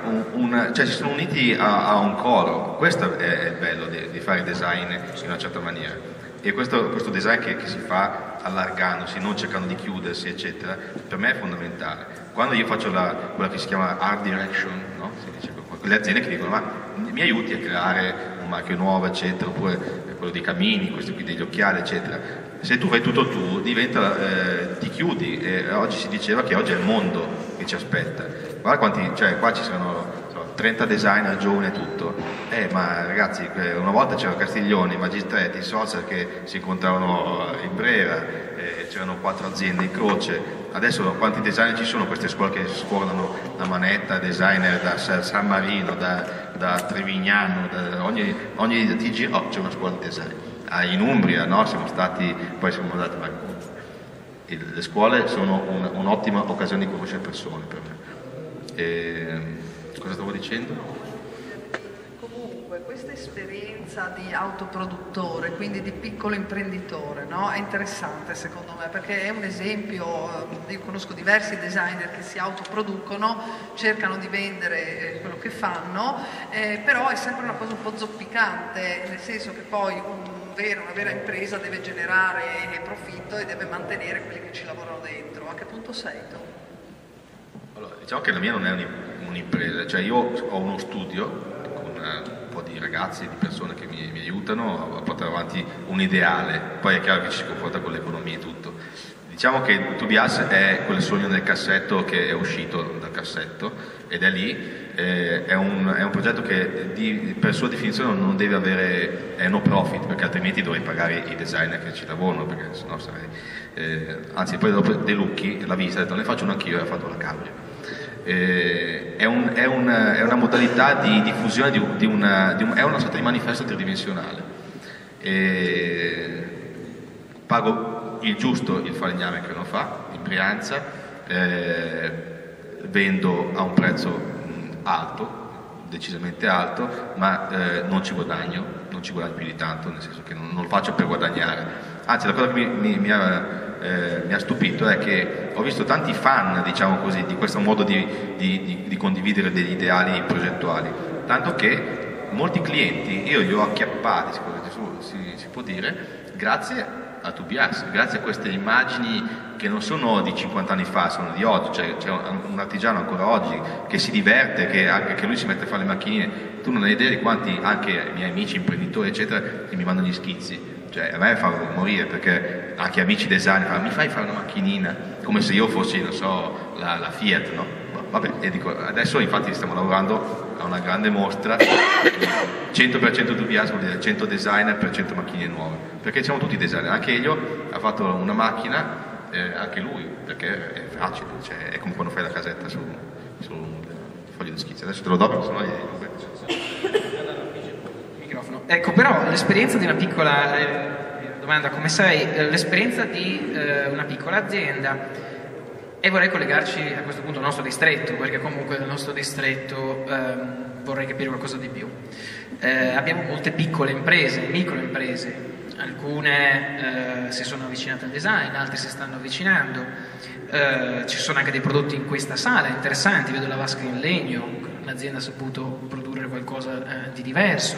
cioè si sono uniti a un coro. Questo è il bello di fare design in una certa maniera, e questo design che si fa allargandosi, non cercando di chiudersi eccetera, per me è fondamentale. Quando io faccio quella che si chiama art direction, no? Si dice, le aziende che dicono ma mi aiuti a creare un marchio nuovo eccetera, oppure quello dei camini, questi qui degli occhiali eccetera, se tu fai tutto tu diventa, ti chiudi, e oggi si diceva che oggi è il mondo che ci aspetta. Guarda quanti, cioè qua ci sono 30 designer giovani e tutto, ma ragazzi una volta c'erano Castiglioni, Magistretti, i social che si incontravano in Brera, c'erano 4 aziende in croce, adesso quanti designer ci sono, queste scuole che sfornano da Manetta, designer da San Marino, da Trevignano, da ogni TG, c'è una scuola di design. In Umbria, no? Siamo stati, poi siamo andati, le scuole sono un'ottima occasione di conoscere persone per me. Cosa stavo dicendo? Comunque questa esperienza di autoproduttore, quindi di piccolo imprenditore, no? È interessante secondo me, perché è un esempio. Io conosco diversi designer che si autoproducono, cercano di vendere quello che fanno, però è sempre una cosa un po' zoppicante, nel senso che poi una vera impresa deve generare profitto e deve mantenere quelli che ci lavorano dentro. A che punto sei tu? Allora, diciamo che la mia non è un'impresa, cioè io ho uno studio con un po' di ragazzi, di persone che mi aiutano a portare avanti un ideale, poi è chiaro che ci si confronta con l'economia e tutto. Diciamo che Tobias è quel sogno nel cassetto che è uscito dal cassetto ed è lì, è un progetto che per sua definizione non deve avere, è no profit, perché altrimenti dovrei pagare i designer che ci lavorano, perché sennò sarei... anzi poi dopo De Lucchi l'ha vista, ha detto ne faccio uno anch'io e ha fatto la cabria. È una modalità di diffusione è una sorta di manifesto tridimensionale. Pago il giusto il falegname che non fa, in Brianza, vendo a un prezzo alto, decisamente alto, ma non ci guadagno più di tanto, nel senso che non lo faccio per guadagnare. Anzi, la cosa che mi ha stupito è che ho visto tanti fan, diciamo così, di questo modo di condividere degli ideali progettuali, tanto che molti clienti io li ho acchiappati, si può dire, grazie a Tobias, grazie a queste immagini che non sono di 50 anni fa, sono di oggi. C'è un artigiano ancora oggi che si diverte, che anche lui si mette a fare le macchinine. Tu non hai idea di quanti, anche i miei amici imprenditori eccetera, che mi mandano gli schizzi. Cioè a me fa morire, perché anche amici designer fanno, mi fai fare una macchinina, come se io fossi, non so, la Fiat, no? Vabbè, e dico, adesso infatti stiamo lavorando a una grande mostra, 100% Tobias vuol dire 100 designer per 100 macchine nuove, perché siamo tutti designer. Anche Elio ha fatto una macchina, anche lui, perché è facile, cioè, è come quando fai la casetta su un foglio di schizzi. Adesso te lo do perché sennò microfono. Ecco, però l'esperienza di una piccola domanda come sei, l'esperienza di una piccola azienda E vorrei collegarci a questo punto al nostro distretto, perché comunque nel nostro distretto vorrei capire qualcosa di più. Abbiamo molte piccole imprese, microimprese, alcune si sono avvicinate al design, altre si stanno avvicinando, ci sono anche dei prodotti in questa sala interessanti, vedo la vasca in legno, l'azienda ha saputo produrre qualcosa di diverso.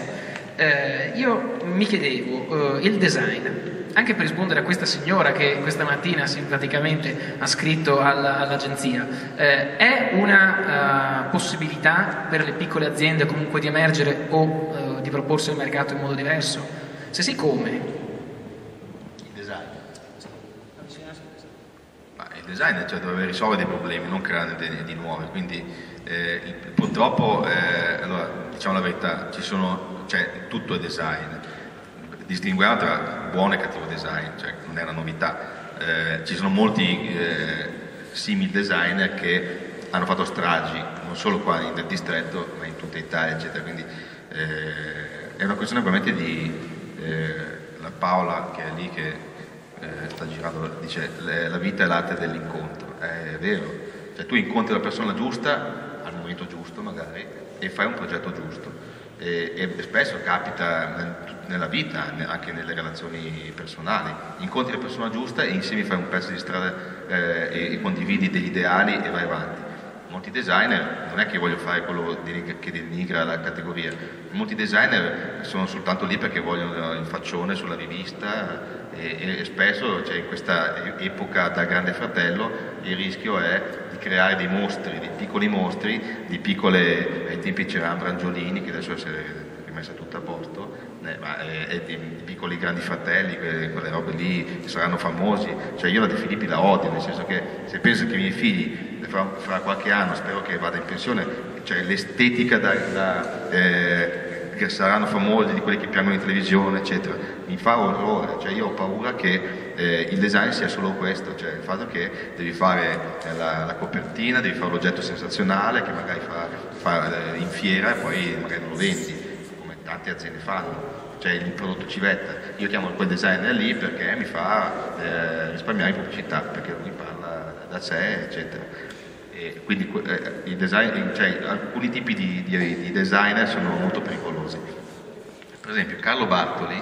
Io mi chiedevo, il design, anche per rispondere a questa signora che questa mattina simpaticamente ha scritto all'agenzia, è una possibilità per le piccole aziende comunque di emergere o di proporsi al mercato in modo diverso? Se sì, come? Il design. Ma il design deve risolvere dei problemi, non creare di nuovi, quindi purtroppo, allora, diciamo la verità, tutto è design. Distinguiamo tra buono e cattivo design, non è una novità. Ci sono molti simili designer che hanno fatto stragi, non solo qua nel distretto, ma in tutta Italia, eccetera. Quindi è una questione veramente di la Paola che è lì che sta girando, dice la vita è l'arte dell'incontro. È vero, tu incontri la persona giusta al momento giusto magari e fai un progetto giusto. E spesso capita nella vita, anche nelle relazioni personali, incontri la persona giusta e insieme fai un pezzo di strada e condividi degli ideali e vai avanti. Molti designer, non è che voglio fare quello che denigra la categoria, molti designer sono soltanto lì perché vogliono il faccione sulla rivista e spesso in questa epoca da Grande Fratello il rischio è di creare dei mostri, dei piccoli mostri, di piccole, ai tempi c'erano Brangiolini che adesso si è rimessa tutto a posto, e di piccoli grandi fratelli, quelle robe lì saranno famosi. Io la De Filippi la odio, nel senso che se penso che i miei figli fra qualche anno spero che vada in pensione, l'estetica che saranno famosi, di quelli che piangono in televisione, eccetera, mi fa orrore. Io ho paura che il design sia solo questo, il fatto che devi fare la copertina, devi fare l'oggetto sensazionale che magari fa in fiera e poi magari non lo vendi, come tante aziende fanno. Il prodotto civetta, io chiamo quel designer lì perché mi fa risparmiare in pubblicità, perché lui parla da sé, eccetera. E quindi il design, alcuni tipi di designer sono molto pericolosi. Per esempio Carlo Bartoli,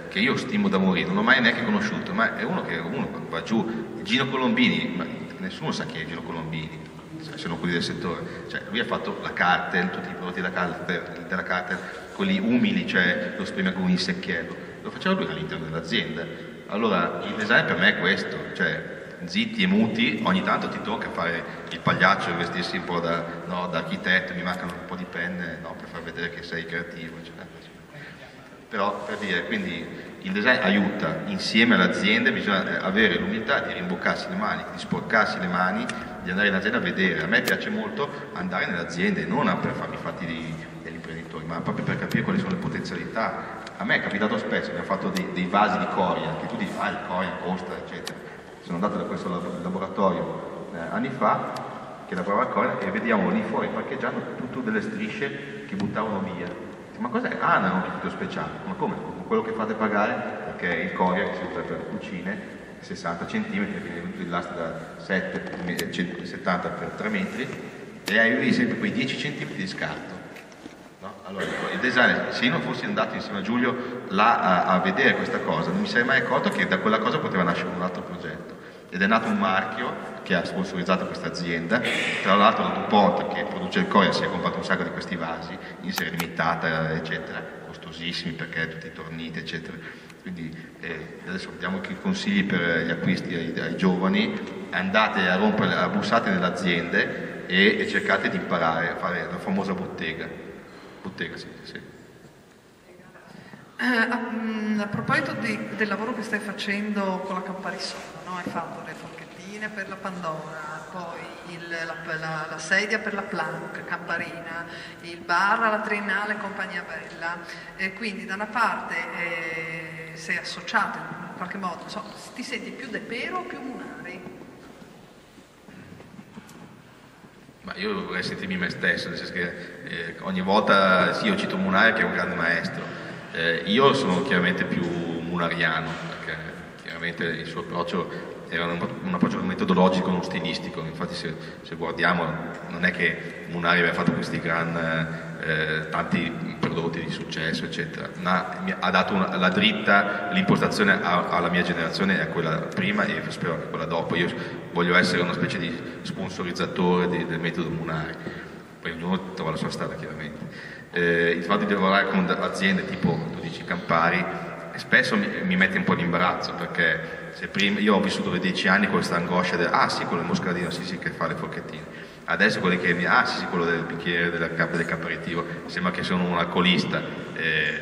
che io stimo da morire, non l'ho mai neanche conosciuto, ma è uno che va giù. Gino Colombini, ma nessuno sa chi è Gino Colombini, se non quelli del settore. Lui ha fatto la Cartel, tutti i prodotti della Cartel, quelli umili, lo spreme con un secchiello, lo faceva lui all'interno dell'azienda. Allora il design per me è questo, zitti e muti, ogni tanto ti tocca fare il pagliaccio, vestirsi un po' da architetto, mi mancano un po' di penne, per far vedere che sei creativo, però per dire, quindi il design aiuta, insieme all'azienda bisogna avere l'umiltà di rimboccarsi le mani, di sporcarsi le mani, di andare in azienda a vedere. A me piace molto andare nelle aziende, non per farmi i fatti degli imprenditori, ma proprio per capire quali sono le potenzialità. A me è capitato spesso, abbiamo fatto dei vasi di coria, che tu dici, il coria costa, eccetera. Sono andato da questo laboratorio anni fa, che lavorava a coria, e vediamo lì fuori parcheggiando tutte delle strisce che buttavano via. Ma cos'è? Ah, no, un rifiuto speciale. Ma come? Con quello che fate pagare, perché il coria che si usa per le cucine, 60 cm, quindi il lasto da 70 per 3 metri, e hai lì sempre quei 10 cm di scarto. No? Allora, il designer, se io non fossi andato insieme a Giulio là a vedere questa cosa, non mi sarei mai accorto che da quella cosa poteva nascere un altro progetto. Ed è nato un marchio che ha sponsorizzato questa azienda. Tra l'altro la DuPont, che produce il coria, si è comprato un sacco di questi vasi in serie limitata, eccetera, costosissimi perché tutti torniti, eccetera. Quindi adesso diamo anche consigli per gli acquisti ai giovani: andate a bussate nelle aziende e cercate di imparare a fare la famosa bottega. Sì. A proposito del lavoro che stai facendo con la Camparisola, no? Hai fatto le forchettine per la Pandora, poi la sedia per la Planck, Camparina, il bar alla Triennale Compagnia Bella, quindi da una parte sei associato in qualche modo, ti senti più De Pero o più Munari? Ma io vorrei sentirmi me stesso, nel senso che ogni volta, sì, io cito Munari che è un grande maestro, io sono chiaramente più munariano, perché chiaramente il suo approccio era un approccio metodologico, non stilistico. Infatti se guardiamo non è che Munari aveva fatto questi tanti prodotti di successo eccetera, ma ha dato la dritta, l'impostazione alla mia generazione e a quella prima e spero anche quella dopo. Io voglio essere una specie di sponsorizzatore del metodo Munari, poi ognuno trova la sua strada chiaramente. Il fatto di lavorare con aziende tipo tu dici Campari spesso mi mette un po' di imbarazzo, perché io ho vissuto per 10 anni questa angoscia sì, quello del Moscardino, sì, che fa le forchettine. Adesso quelli che sì, quello del bicchiere, del capo aperitivo, sembra che sono un alcolista.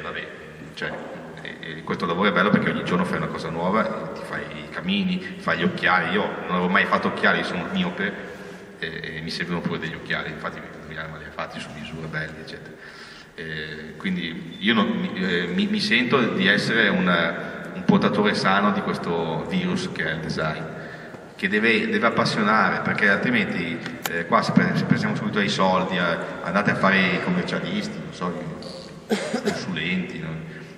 Vabbè, cioè, questo lavoro è bello perché ogni giorno fai una cosa nuova, ti fai i camini, fai gli occhiali. Io non avevo mai fatto occhiali, sono miope e mi servono pure degli occhiali, infatti me li ha fatti su misura, belli, eccetera. Quindi io mi sento di essere un portatore sano di questo virus che è il design, che deve appassionare, perché altrimenti qua se pensiamo subito ai soldi, andate a fare i commercialisti, non so, i consulenti, no?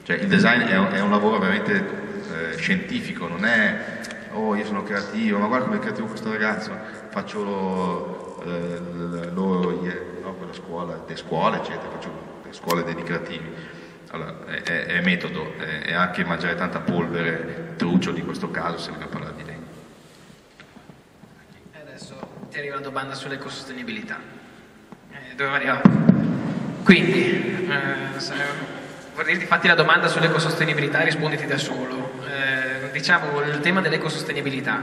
Cioè il design è un lavoro veramente scientifico, non è io sono creativo, ma guarda come è creativo questo ragazzo, faccio quella scuola, le scuole eccetera, faccio le scuole dei creativi. Allora, è metodo, è anche mangiare tanta polvere, trucciolo in questo caso, se vogliamo parlare di legno. Adesso ti arriva la domanda sull'ecosostenibilità. Dove arriva? Quindi, vorrei dirti, fatti la domanda sull'ecosostenibilità e risponditi da solo. Diciamo il tema dell'ecosostenibilità.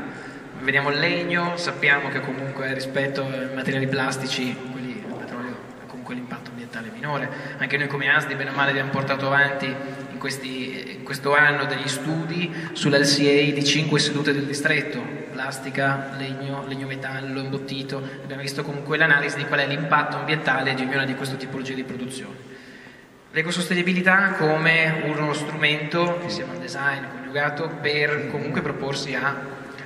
Vediamo il legno, sappiamo che comunque rispetto ai materiali plastici, quelli il petrolio ha comunque l'impatto ambientale minore. Anche noi come ASDI bene o male abbiamo portato avanti in questo anno degli studi sull'LCA di 5 sedute del distretto, plastica, legno metallo, imbottito. Abbiamo visto comunque l'analisi di qual è l'impatto ambientale di ognuna di queste tipologie di produzione. L'ecosostenibilità come uno strumento, insieme al design coniugato, per comunque proporsi a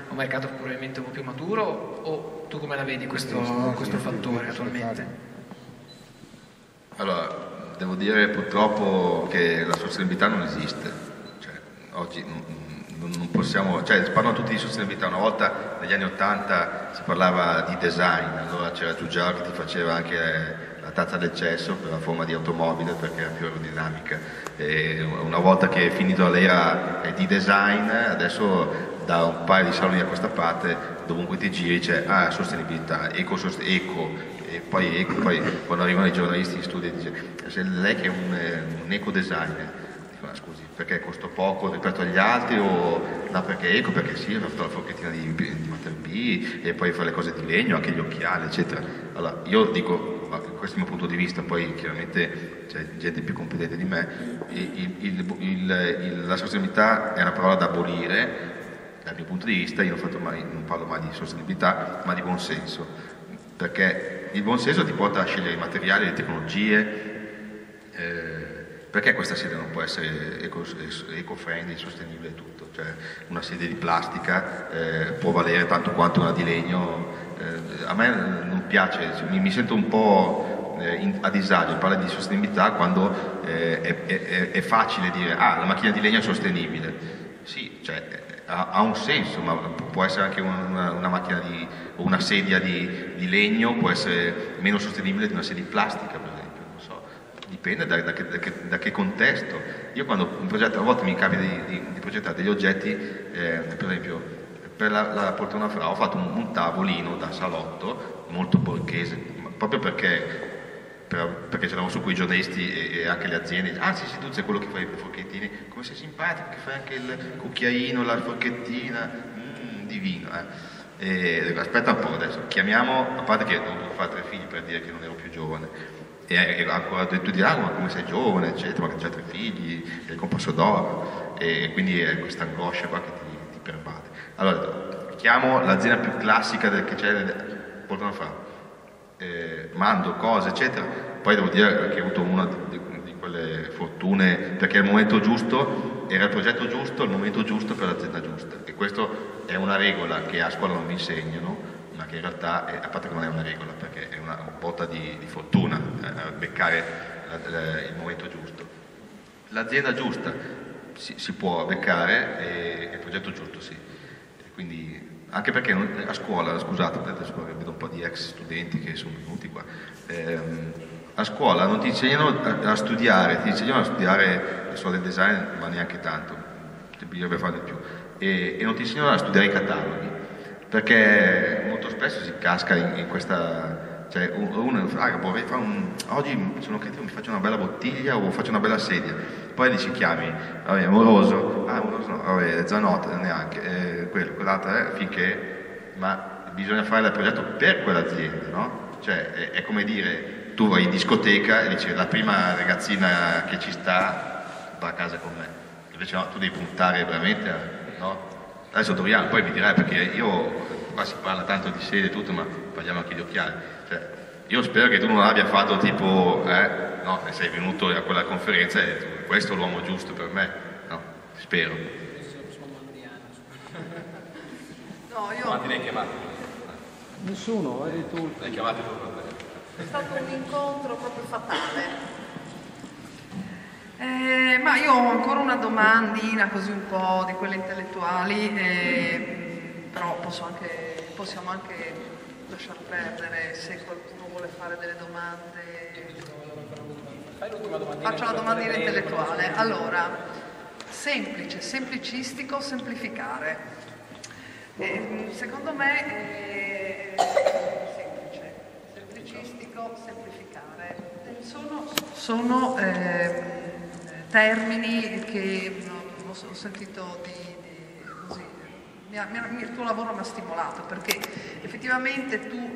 un mercato probabilmente un po' più maturo, o tu come la vedi questo fattore attualmente? Allora, devo dire purtroppo che la sostenibilità non esiste, cioè, oggi non possiamo, cioè parlano tutti di sostenibilità, una volta negli anni '80 si parlava di design, allora c'era Giugiaro che ti faceva anche la tazza del cesso per la forma di automobile perché era più aerodinamica, e una volta che è finito l'era di design, adesso da un paio di saloni a questa parte, dovunque ti giri c'è sostenibilità, eco, e poi quando arrivano i giornalisti in studio dice se lei che è un eco designer, dico scusi, perché costa poco rispetto agli altri o no, perché eco, perché sì, ho fatto la forchettina di materiale B e poi fa le cose di legno, anche gli occhiali eccetera. Allora io dico, ma questo è il mio punto di vista, poi chiaramente c'è gente più competente di me, la sostenibilità è una parola da abolire. Dal mio punto di vista io non parlo mai di sostenibilità, ma di buon senso, perché il buon senso ti porta a scegliere i materiali, le tecnologie, perché questa sedia non può essere eco-friendly, sostenibile e tutto, cioè una sedia di plastica può valere tanto quanto una di legno, a me non piace, mi sento un po' a disagio parlare di sostenibilità quando è facile dire la macchina di legno è sostenibile, sì, cioè ha un senso, ma può essere anche una macchina o una sedia di legno può essere meno sostenibile di una sedia di plastica, per esempio, non so, dipende da che contesto. Io quando progetto, a volte mi capita di progettare degli oggetti, per esempio per la poltrona Frau ho fatto un tavolino da salotto molto borghese, proprio perché c'eravamo su quei giornalisti e anche le aziende, sì, tu sei quello che fa i forchettini, come sei simpatico, che fai anche il cucchiaino, la forchettina, divino, E dico, aspetta un po' adesso, chiamiamo, a parte che ho dovuto fare 3 figli per dire che non ero più giovane, e ancora detto di ma come sei giovane, eccetera, ma che già 3 figli, il compasso d'oro, e quindi è questa angoscia qua che ti pervade. Allora, chiamo l'azienda più classica che c'è, portano a fare. Mando cose eccetera, poi devo dire che ho avuto una di quelle fortune perché è il momento giusto, era il progetto giusto, il momento giusto per l'azienda giusta, e questo è una regola che a scuola non mi insegnano, ma che in realtà a parte che non è una regola perché è una botta di fortuna beccare il momento giusto, l'azienda giusta si può beccare e il progetto giusto sì, e quindi anche perché a scuola, scusate, adesso vedo un po' di ex studenti che sono venuti qua, a scuola non ti insegnano a studiare, ti insegnano a studiare solo il design, ma neanche tanto, bisognerebbe fare di più, e non ti insegnano a studiare i cataloghi, perché molto spesso si casca in questa... Cioè uno vorrei fare oggi sono creativo, mi faccio una bella bottiglia o faccio una bella sedia, poi dici chiami, vabbè, Moroso, Moroso no, vabbè, Zanotti neanche, quell'altra finché, ma bisogna fare il progetto per quell'azienda, no? Cioè è come dire, tu vai in discoteca e dici la prima ragazzina che ci sta va a casa con me, invece no, tu devi puntare veramente no? Adesso Doriano, poi mi dirai perché io, qua si parla tanto di sedie e tutto, ma parliamo anche di occhiali. Cioè, io spero che tu non abbia fatto tipo, no, sei venuto a quella conferenza e detto, questo è l'uomo giusto per me, no, spero. No, io... Quanti ne hai chiamati? Nessuno, tu. Ne hai chiamati tu? È stato un incontro proprio fatale. Ma io ho ancora una domandina così un po' di quelle intellettuali, però possiamo anche lasciar perdere se qualcuno vuole fare delle domande. Faccio la domandina intellettuale. Allora, semplice, semplicistico, semplificare. Secondo me semplice, semplicistico, semplificare. Sono termini che ho sentito così, il tuo lavoro mi ha stimolato perché effettivamente tu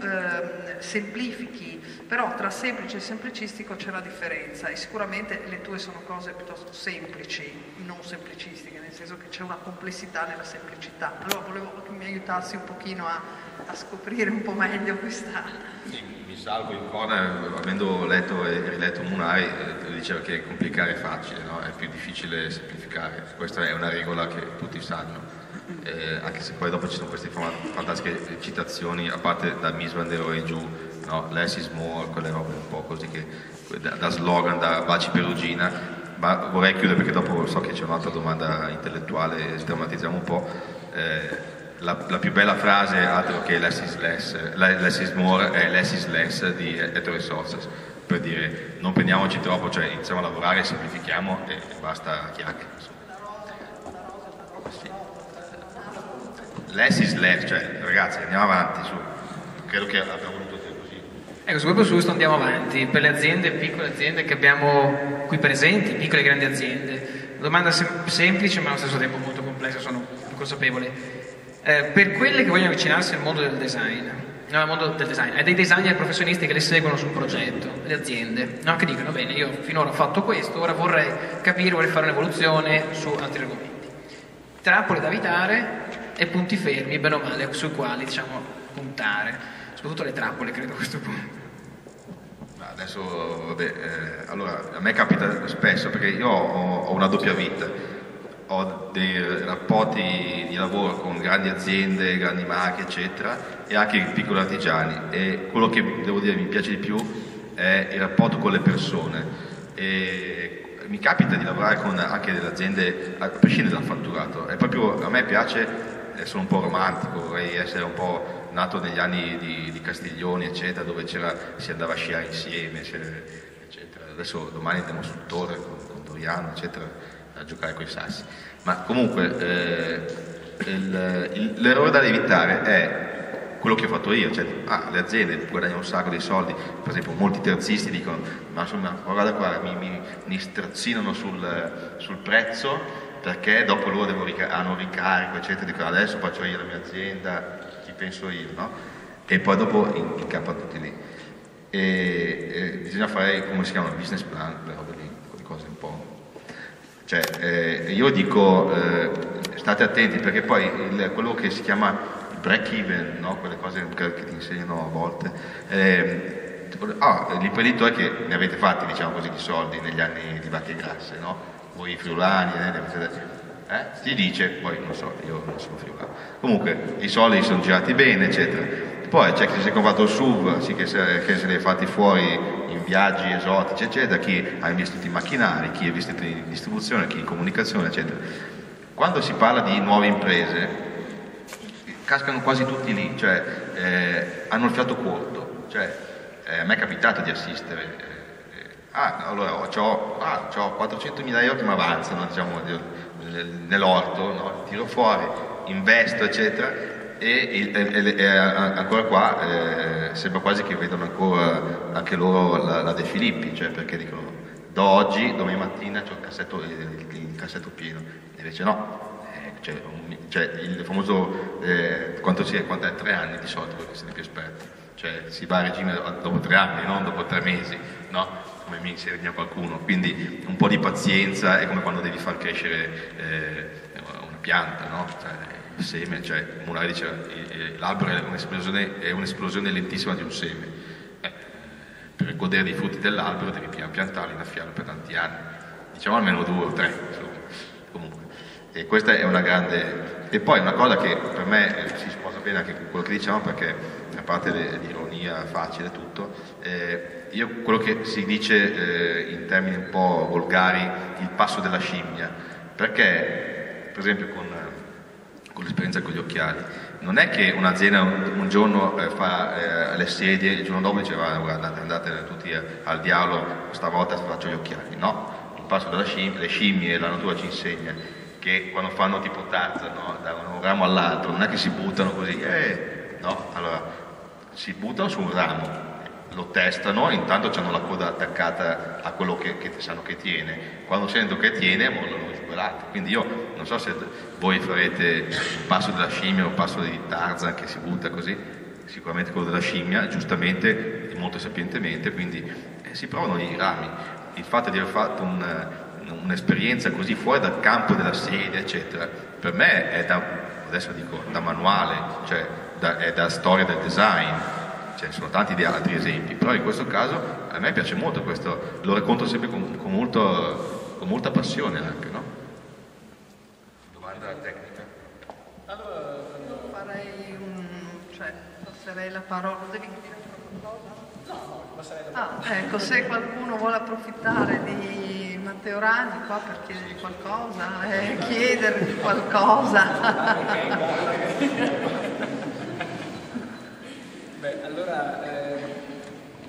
semplifichi, però tra semplice e semplicistico c'è la differenza e sicuramente le tue sono cose piuttosto semplici, non semplicistiche, nel senso che c'è una complessità nella semplicità. Allora volevo che mi aiutassi un pochino a scoprire un po' meglio questa... Sì, mi salvo in coda, avendo letto e riletto Munari, diceva che complicare è facile, no? È più difficile semplificare, questa è una regola che tutti sanno. Anche se poi dopo ci sono queste fantastiche citazioni, a parte da Mies van der Rohe in giù, no? Less is more, quelle robe un po' così che da slogan, da baci perugina, ma vorrei chiudere perché dopo so che c'è un'altra domanda intellettuale, sdrammatizziamo un po'. La più bella frase, altro che less is more, è less is less di Ettore Sozzas, per dire non prendiamoci troppo, cioè iniziamo a lavorare, semplifichiamo e basta chiacchiere. Less is less, cioè ragazzi andiamo avanti su, credo che abbiamo voluto dire così. Ecco, su questo andiamo avanti, per le aziende, piccole aziende che abbiamo qui presenti, piccole e grandi aziende, domanda semplice ma allo stesso tempo molto complessa, sono consapevole. Per quelle che vogliono avvicinarsi al mondo del design, no, al mondo del design, ai dei designer professionisti che le seguono sul progetto, le aziende, no, che dicono bene, io finora ho fatto questo, ora vorrei fare un'evoluzione su altri argomenti. Trappole da evitare e punti fermi, bene o male, sui quali diciamo puntare, soprattutto le trappole credo a questo punto. Adesso vabbè, allora a me capita spesso perché io ho una doppia vita, ho dei rapporti di lavoro con grandi aziende, grandi marche eccetera e anche piccoli artigiani e quello che devo dire mi piace di più è il rapporto con le persone e mi capita di lavorare con anche delle aziende a prescindere dal fatturato, è proprio, a me piace, sono un po' romantico, vorrei essere un po' nato negli anni di Castiglioni eccetera dove si andava a sciare insieme eccetera. Adesso domani andiamo sul Torre con Doriano eccetera a giocare con i sassi, ma comunque l'errore da evitare è quello che ho fatto io, cioè le aziende guadagnano un sacco di soldi, per esempio molti terzisti dicono ma insomma guarda qua mi strazzinano sul prezzo perché dopo loro hanno ricarico eccetera, dicono adesso faccio io la mia azienda, ci penso io, no? E poi dopo incappano tutti lì e bisogna fare come si chiama un business plan, le robe lì, quelle cose un po'. Cioè, io dico state attenti perché poi quello che si chiama break even, no? Quelle cose che ti insegnano a volte, l'imprenditore che ne avete fatti diciamo così di soldi negli anni di vacche grasse, no? Voi friulani, ti dice, poi non so, io non sono friulano, comunque i soldi sono girati bene eccetera. Poi c'è chi si è comprato il SUV, sì, che se ne è fatti fuori in viaggi esotici eccetera, chi ha investito in macchinari, chi ha investito in distribuzione, chi in comunicazione eccetera. Quando si parla di nuove imprese cascano quasi tutti lì, cioè hanno il fiato corto, cioè a me è capitato di assistere, allora ho 400.000 euro che mi avanzano, diciamo, nell'orto, no? Tiro fuori, investo, eccetera, e ancora qua sembra quasi che vedono ancora anche loro la De Filippi, cioè perché dicono da oggi, domani mattina c'ho il cassetto pieno, invece no, cioè il famoso quanto è 3 anni di solito perché siete più esperti, cioè si va a regime dopo 3 anni, non dopo 3 mesi, no? Come mi insegna qualcuno, quindi un po' di pazienza è come quando devi far crescere una pianta, no? Cioè, il seme, cioè Munari dice l'albero è un'esplosione lentissima di un seme, per godere dei frutti dell'albero devi piantarlo, innaffiarlo per tanti anni, diciamo almeno 2 o 3, insomma. Comunque, e questa è una grande, e poi una cosa che per me si sposa bene anche con quello che diciamo, perché a parte l'ironia facile e tutto, io quello che si dice in termini un po' volgari, il passo della scimmia, perché per esempio con l'esperienza con gli occhiali, non è che un'azienda un giorno fa le sedie, il giorno dopo diceva andate tutti al diavolo, stavolta faccio gli occhiali, no? Il passo della scimmia, le scimmie, la natura ci insegna che quando fanno tipo Tarzan, no? Da un ramo all'altro, non è che si buttano così, no? Allora si buttano su un ramo, lo testano, intanto hanno la coda attaccata a quello che sanno che tiene, quando sentono che tiene mollano il quell'altro. Quindi io non so se voi farete un passo della scimmia o un passo di Tarzan che si butta così, sicuramente quello della scimmia, giustamente e molto sapientemente, quindi si provano i rami. Il fatto di aver fatto un'esperienza così fuori dal campo della sedia, eccetera, per me è da manuale, cioè è da storia del design. Ce ne sono tanti di altri esempi, però in questo caso a me piace molto questo, lo racconto sempre con molta passione anche, no? Domanda tecnica? Allora, farei passerei la parola, devi dire qualcosa? No, passerei la parola. Ecco, se qualcuno vuole approfittare di Matteo Ragni qua per chiedergli qualcosa, chiedergli qualcosa. Beh, allora,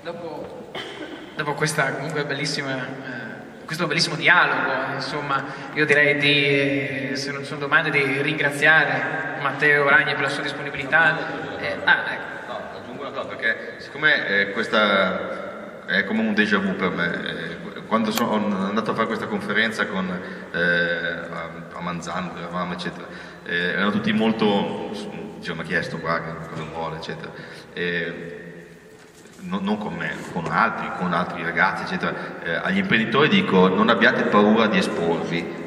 dopo questa comunque questo bellissimo dialogo, insomma, io direi se non sono domande, di ringraziare Matteo Ragni per la sua disponibilità. Ecco. No, aggiungo una cosa, perché siccome questa è come un déjà vu per me, quando sono andato a fare questa conferenza a Manzano, eccetera, erano tutti molto, diciamo, mi ha chiesto qua cosa vuole, eccetera. Non con me, con altri ragazzi, eccetera. Agli imprenditori dico: non abbiate paura di esporvi,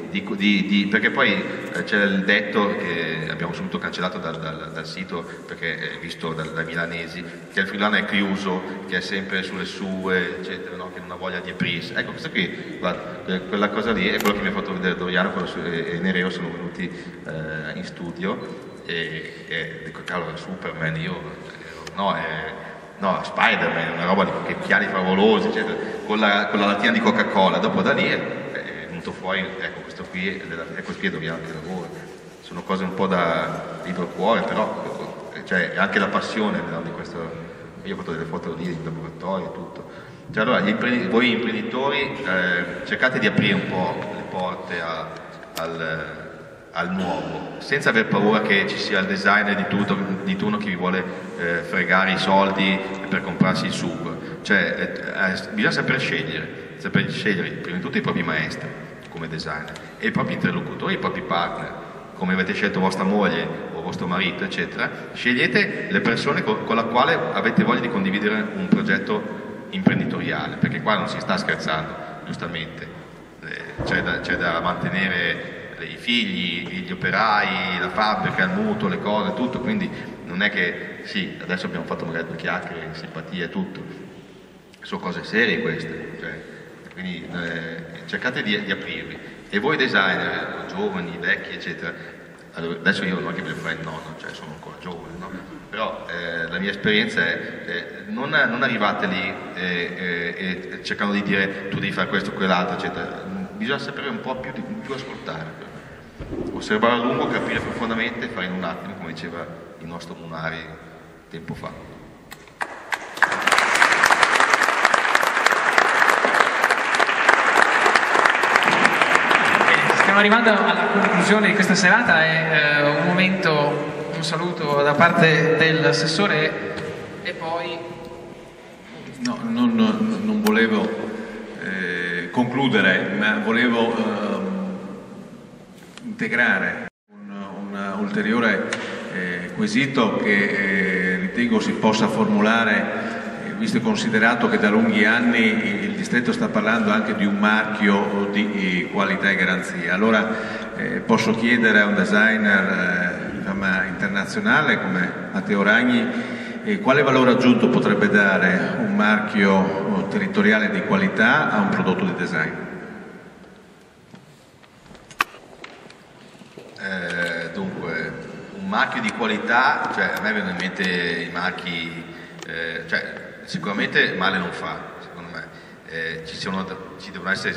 perché poi c'è il detto che abbiamo subito cancellato dal sito, perché è visto dai milanesi, che il friulano è chiuso, che è sempre sulle sue, eccetera, no? Che non ha voglia di aprirsi. Ecco, questo qui, guarda, quella cosa lì è quello che mi ha fatto vedere Doriano e Nereo sono venuti in studio e dico: cavolo, Superman, no, Spider-Man, una roba che occhiali favolosi, eccetera, con la lattina di Coca-Cola. Dopo da lì è venuto fuori, ecco, questo qui è Doriano che lavora. Sono cose un po' da libro cuore, però cioè, anche la passione, no, di questo. Io ho fatto delle foto lì in laboratorio e tutto. Cioè, allora, voi imprenditori cercate di aprire un po' le porte al nuovo, senza aver paura che ci sia il designer di turno che vi vuole fregare i soldi per comprarsi il sub. Cioè, bisogna saper scegliere prima di tutto i propri maestri come designer e i propri interlocutori, i propri partner, come avete scelto vostra moglie o vostro marito, eccetera. Scegliete le persone con la quale avete voglia di condividere un progetto imprenditoriale, perché qua non si sta scherzando, giustamente, c'è da mantenere i figli, gli operai, la fabbrica, il mutuo, le cose, tutto, quindi non è che sì, adesso abbiamo fatto magari 2 chiacchiere, simpatia e tutto, sono cose serie queste, cioè, quindi cercate di aprirvi. E voi designer, giovani, vecchi, eccetera, adesso io non è che ve ne fai il nonno, cioè sono ancora giovane, no? Però la mia esperienza è non arrivate lì e cercando di dire tu devi fare questo o quell'altro, eccetera. Bisogna sapere un po' più ascoltare, osservare a lungo, capire profondamente e fare in un attimo, come diceva il nostro Munari tempo fa. Stiamo arrivando alla conclusione di questa serata, è un saluto da parte dell'assessore e poi... No, non volevo concludere, ma volevo integrare un ulteriore quesito che ritengo si possa formulare, visto e considerato che da lunghi anni il distretto sta parlando anche di un marchio di qualità e garanzia. Allora posso chiedere a un designer di fama internazionale come Matteo Ragni quale valore aggiunto potrebbe dare un marchio territoriale di qualità a un prodotto di design? Dunque, un marchio di qualità, cioè a me vengono in mente i marchi, sicuramente male non fa, secondo me. Ci devono essere,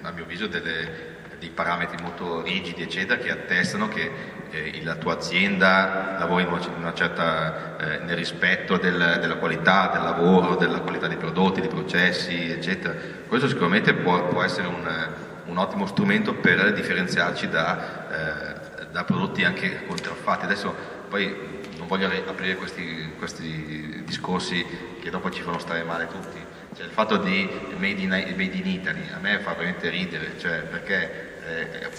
a mio avviso, dei parametri molto rigidi, eccetera, che attestano che la tua azienda lavori nel rispetto della qualità del lavoro, della qualità dei prodotti, dei processi, eccetera. Questo sicuramente può essere un ottimo strumento per differenziarci da prodotti anche contraffatti. Adesso poi non voglio aprire questi discorsi che dopo ci fanno stare male tutti. Cioè, il fatto di made in Italy a me fa veramente ridere, cioè, perché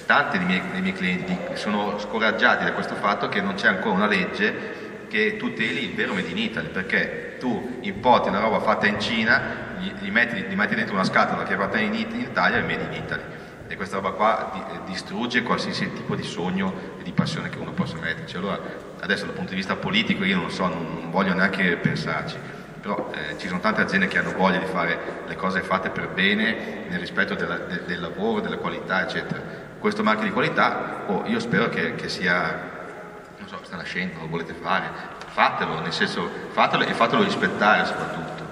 tanti dei miei clienti sono scoraggiati da questo fatto che non c'è ancora una legge che tuteli il vero made in Italy, perché tu importi una roba fatta in Cina, gli metti dentro una scatola che è fatta in Italia e made in Italy, e questa roba qua distrugge qualsiasi tipo di sogno e di passione che uno possa metterci. Allora adesso dal punto di vista politico io non lo so, non voglio neanche pensarci, però ci sono tante aziende che hanno voglia di fare le cose fatte per bene, nel rispetto del lavoro, della qualità, eccetera. Questo marchio di qualità, io spero che sia, non so, sta nascendo, lo volete fare, fatelo, nel senso, fatelo e fatelo rispettare soprattutto,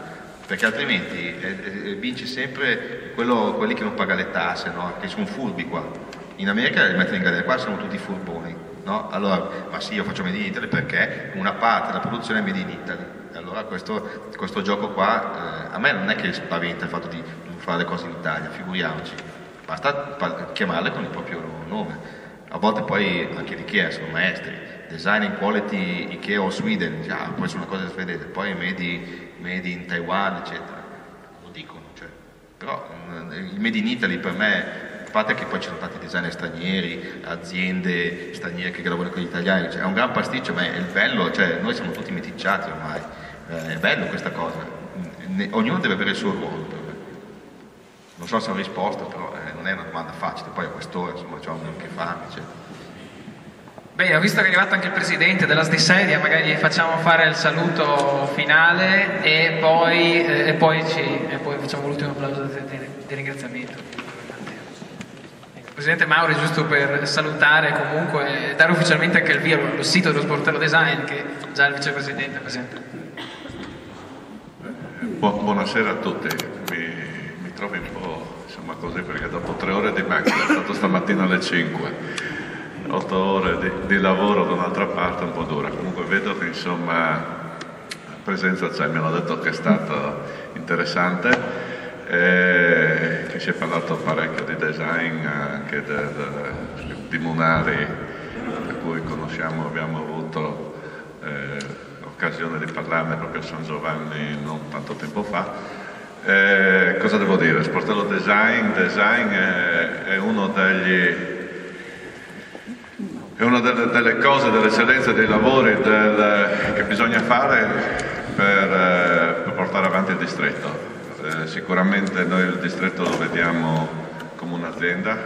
perché altrimenti vince sempre quelli che non paga le tasse, no? Che sono furbi qua. In America li mettono in galera, qua siamo tutti furboni, no? Allora, ma sì, io faccio Made in Italy perché una parte della produzione è Made in Italy. Allora questo gioco qua, a me non è che spaventa il fatto di non fare le cose in Italia, figuriamoci, basta chiamarle con il proprio nome. A volte poi anche l'IKEA sono maestri, design in quality IKEA o Sweden, poi sono una cosa svedese, poi made in Taiwan, eccetera, lo dicono, cioè. Però il Made in Italy per me, a parte che poi ci sono tanti designer stranieri, aziende straniere che lavorano con gli italiani, cioè, è un gran pasticcio, ma è il bello, cioè noi siamo tutti meticciati ormai, è bello questa cosa, ognuno deve avere il suo ruolo per me. Non so se ho risposto, però non è una domanda facile, poi a quest'ora insomma c'è un che fame, eccetera. Bene, ho visto che è arrivato anche il presidente della SDSedia, magari gli facciamo fare il saluto finale e poi facciamo l'ultimo applauso di ringraziamento. Presidente Mauri, giusto per salutare comunque, dare ufficialmente anche il via allo sito dello Sportello Design, che già il vicepresidente è presente. Buonasera a tutti, mi trovo un po' insomma così perché dopo 3 ore di macchina, sono stato stamattina alle 5, 8 ore di lavoro da un'altra parte, un po' dura. Comunque vedo che insomma la presenza c'è, mi hanno detto che è stato interessante. Che si è parlato parecchio di design, anche di Munari, per cui abbiamo avuto occasione di parlarne proprio a San Giovanni non tanto tempo fa. Cosa devo dire? Sportello Design è uno delle cose, delle eccellenze, dei lavori che bisogna fare per portare avanti il distretto. Sicuramente noi il distretto lo vediamo come un'azienda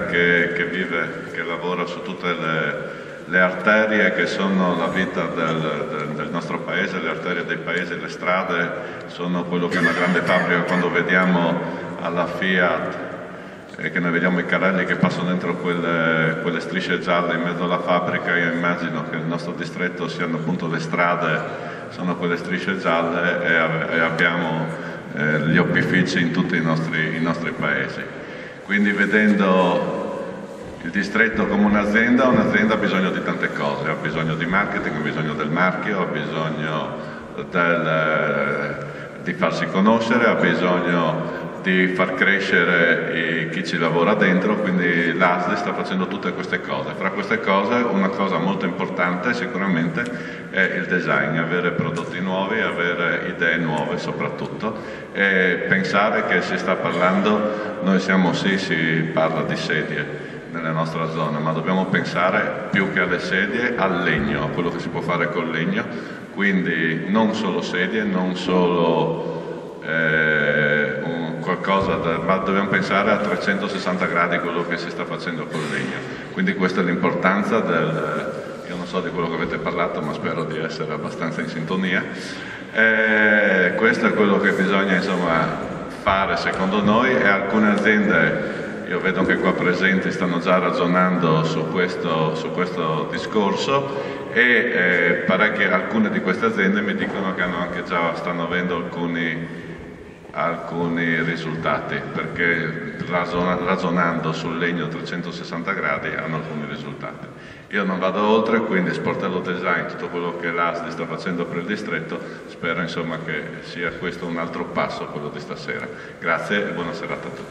che vive, che lavora su tutte le arterie che sono la vita del nostro paese, le arterie dei paesi, le strade sono quello che è una grande fabbrica. Quando vediamo alla Fiat che noi vediamo i carrelli che passano dentro quelle strisce gialle in mezzo alla fabbrica, io immagino che il nostro distretto siano appunto le strade, sono quelle strisce gialle e abbiamo gli opifici in tutti i nostri paesi. Quindi vedendo Il distretto come un'azienda ha bisogno di tante cose, ha bisogno di marketing, ha bisogno del marchio, ha bisogno di farsi conoscere, ha bisogno di far crescere chi ci lavora dentro, quindi l'ASDI sta facendo tutte queste cose. Fra queste cose una cosa molto importante sicuramente è il design, avere prodotti nuovi, avere idee nuove soprattutto, e pensare che si sta parlando, noi siamo si parla di sedie nella nostra zona, ma dobbiamo pensare più che alle sedie al legno, a quello che si può fare col legno, quindi non solo sedie, non solo ma dobbiamo pensare a 360 gradi quello che si sta facendo col legno. Quindi questa è l'importanza io non so di quello che avete parlato, ma spero di essere abbastanza in sintonia. Questo è quello che bisogna insomma fare secondo noi, e alcune aziende, io vedo che qua presenti, stanno già ragionando su questo discorso, e alcune di queste aziende mi dicono che stanno avendo alcuni risultati, perché ragionando sul legno 360 gradi hanno alcuni risultati. Io non vado oltre, quindi Sportello Design, tutto quello che l'ASDI sta facendo per il distretto, spero insomma che sia questo un altro passo, quello di stasera. Grazie e buona serata a tutti.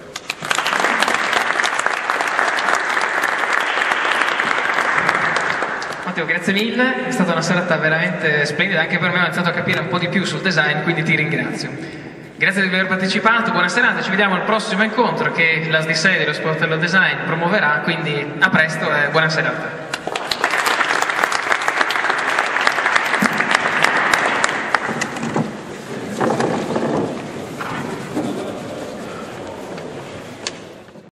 Matteo, grazie mille, è stata una serata veramente splendida, anche per me ho iniziato a capire un po' di più sul design, quindi ti ringrazio. Grazie di aver partecipato, buona serata, ci vediamo al prossimo incontro che l'ASDI 6 dello Sportello Design promuoverà, quindi a presto e buona serata.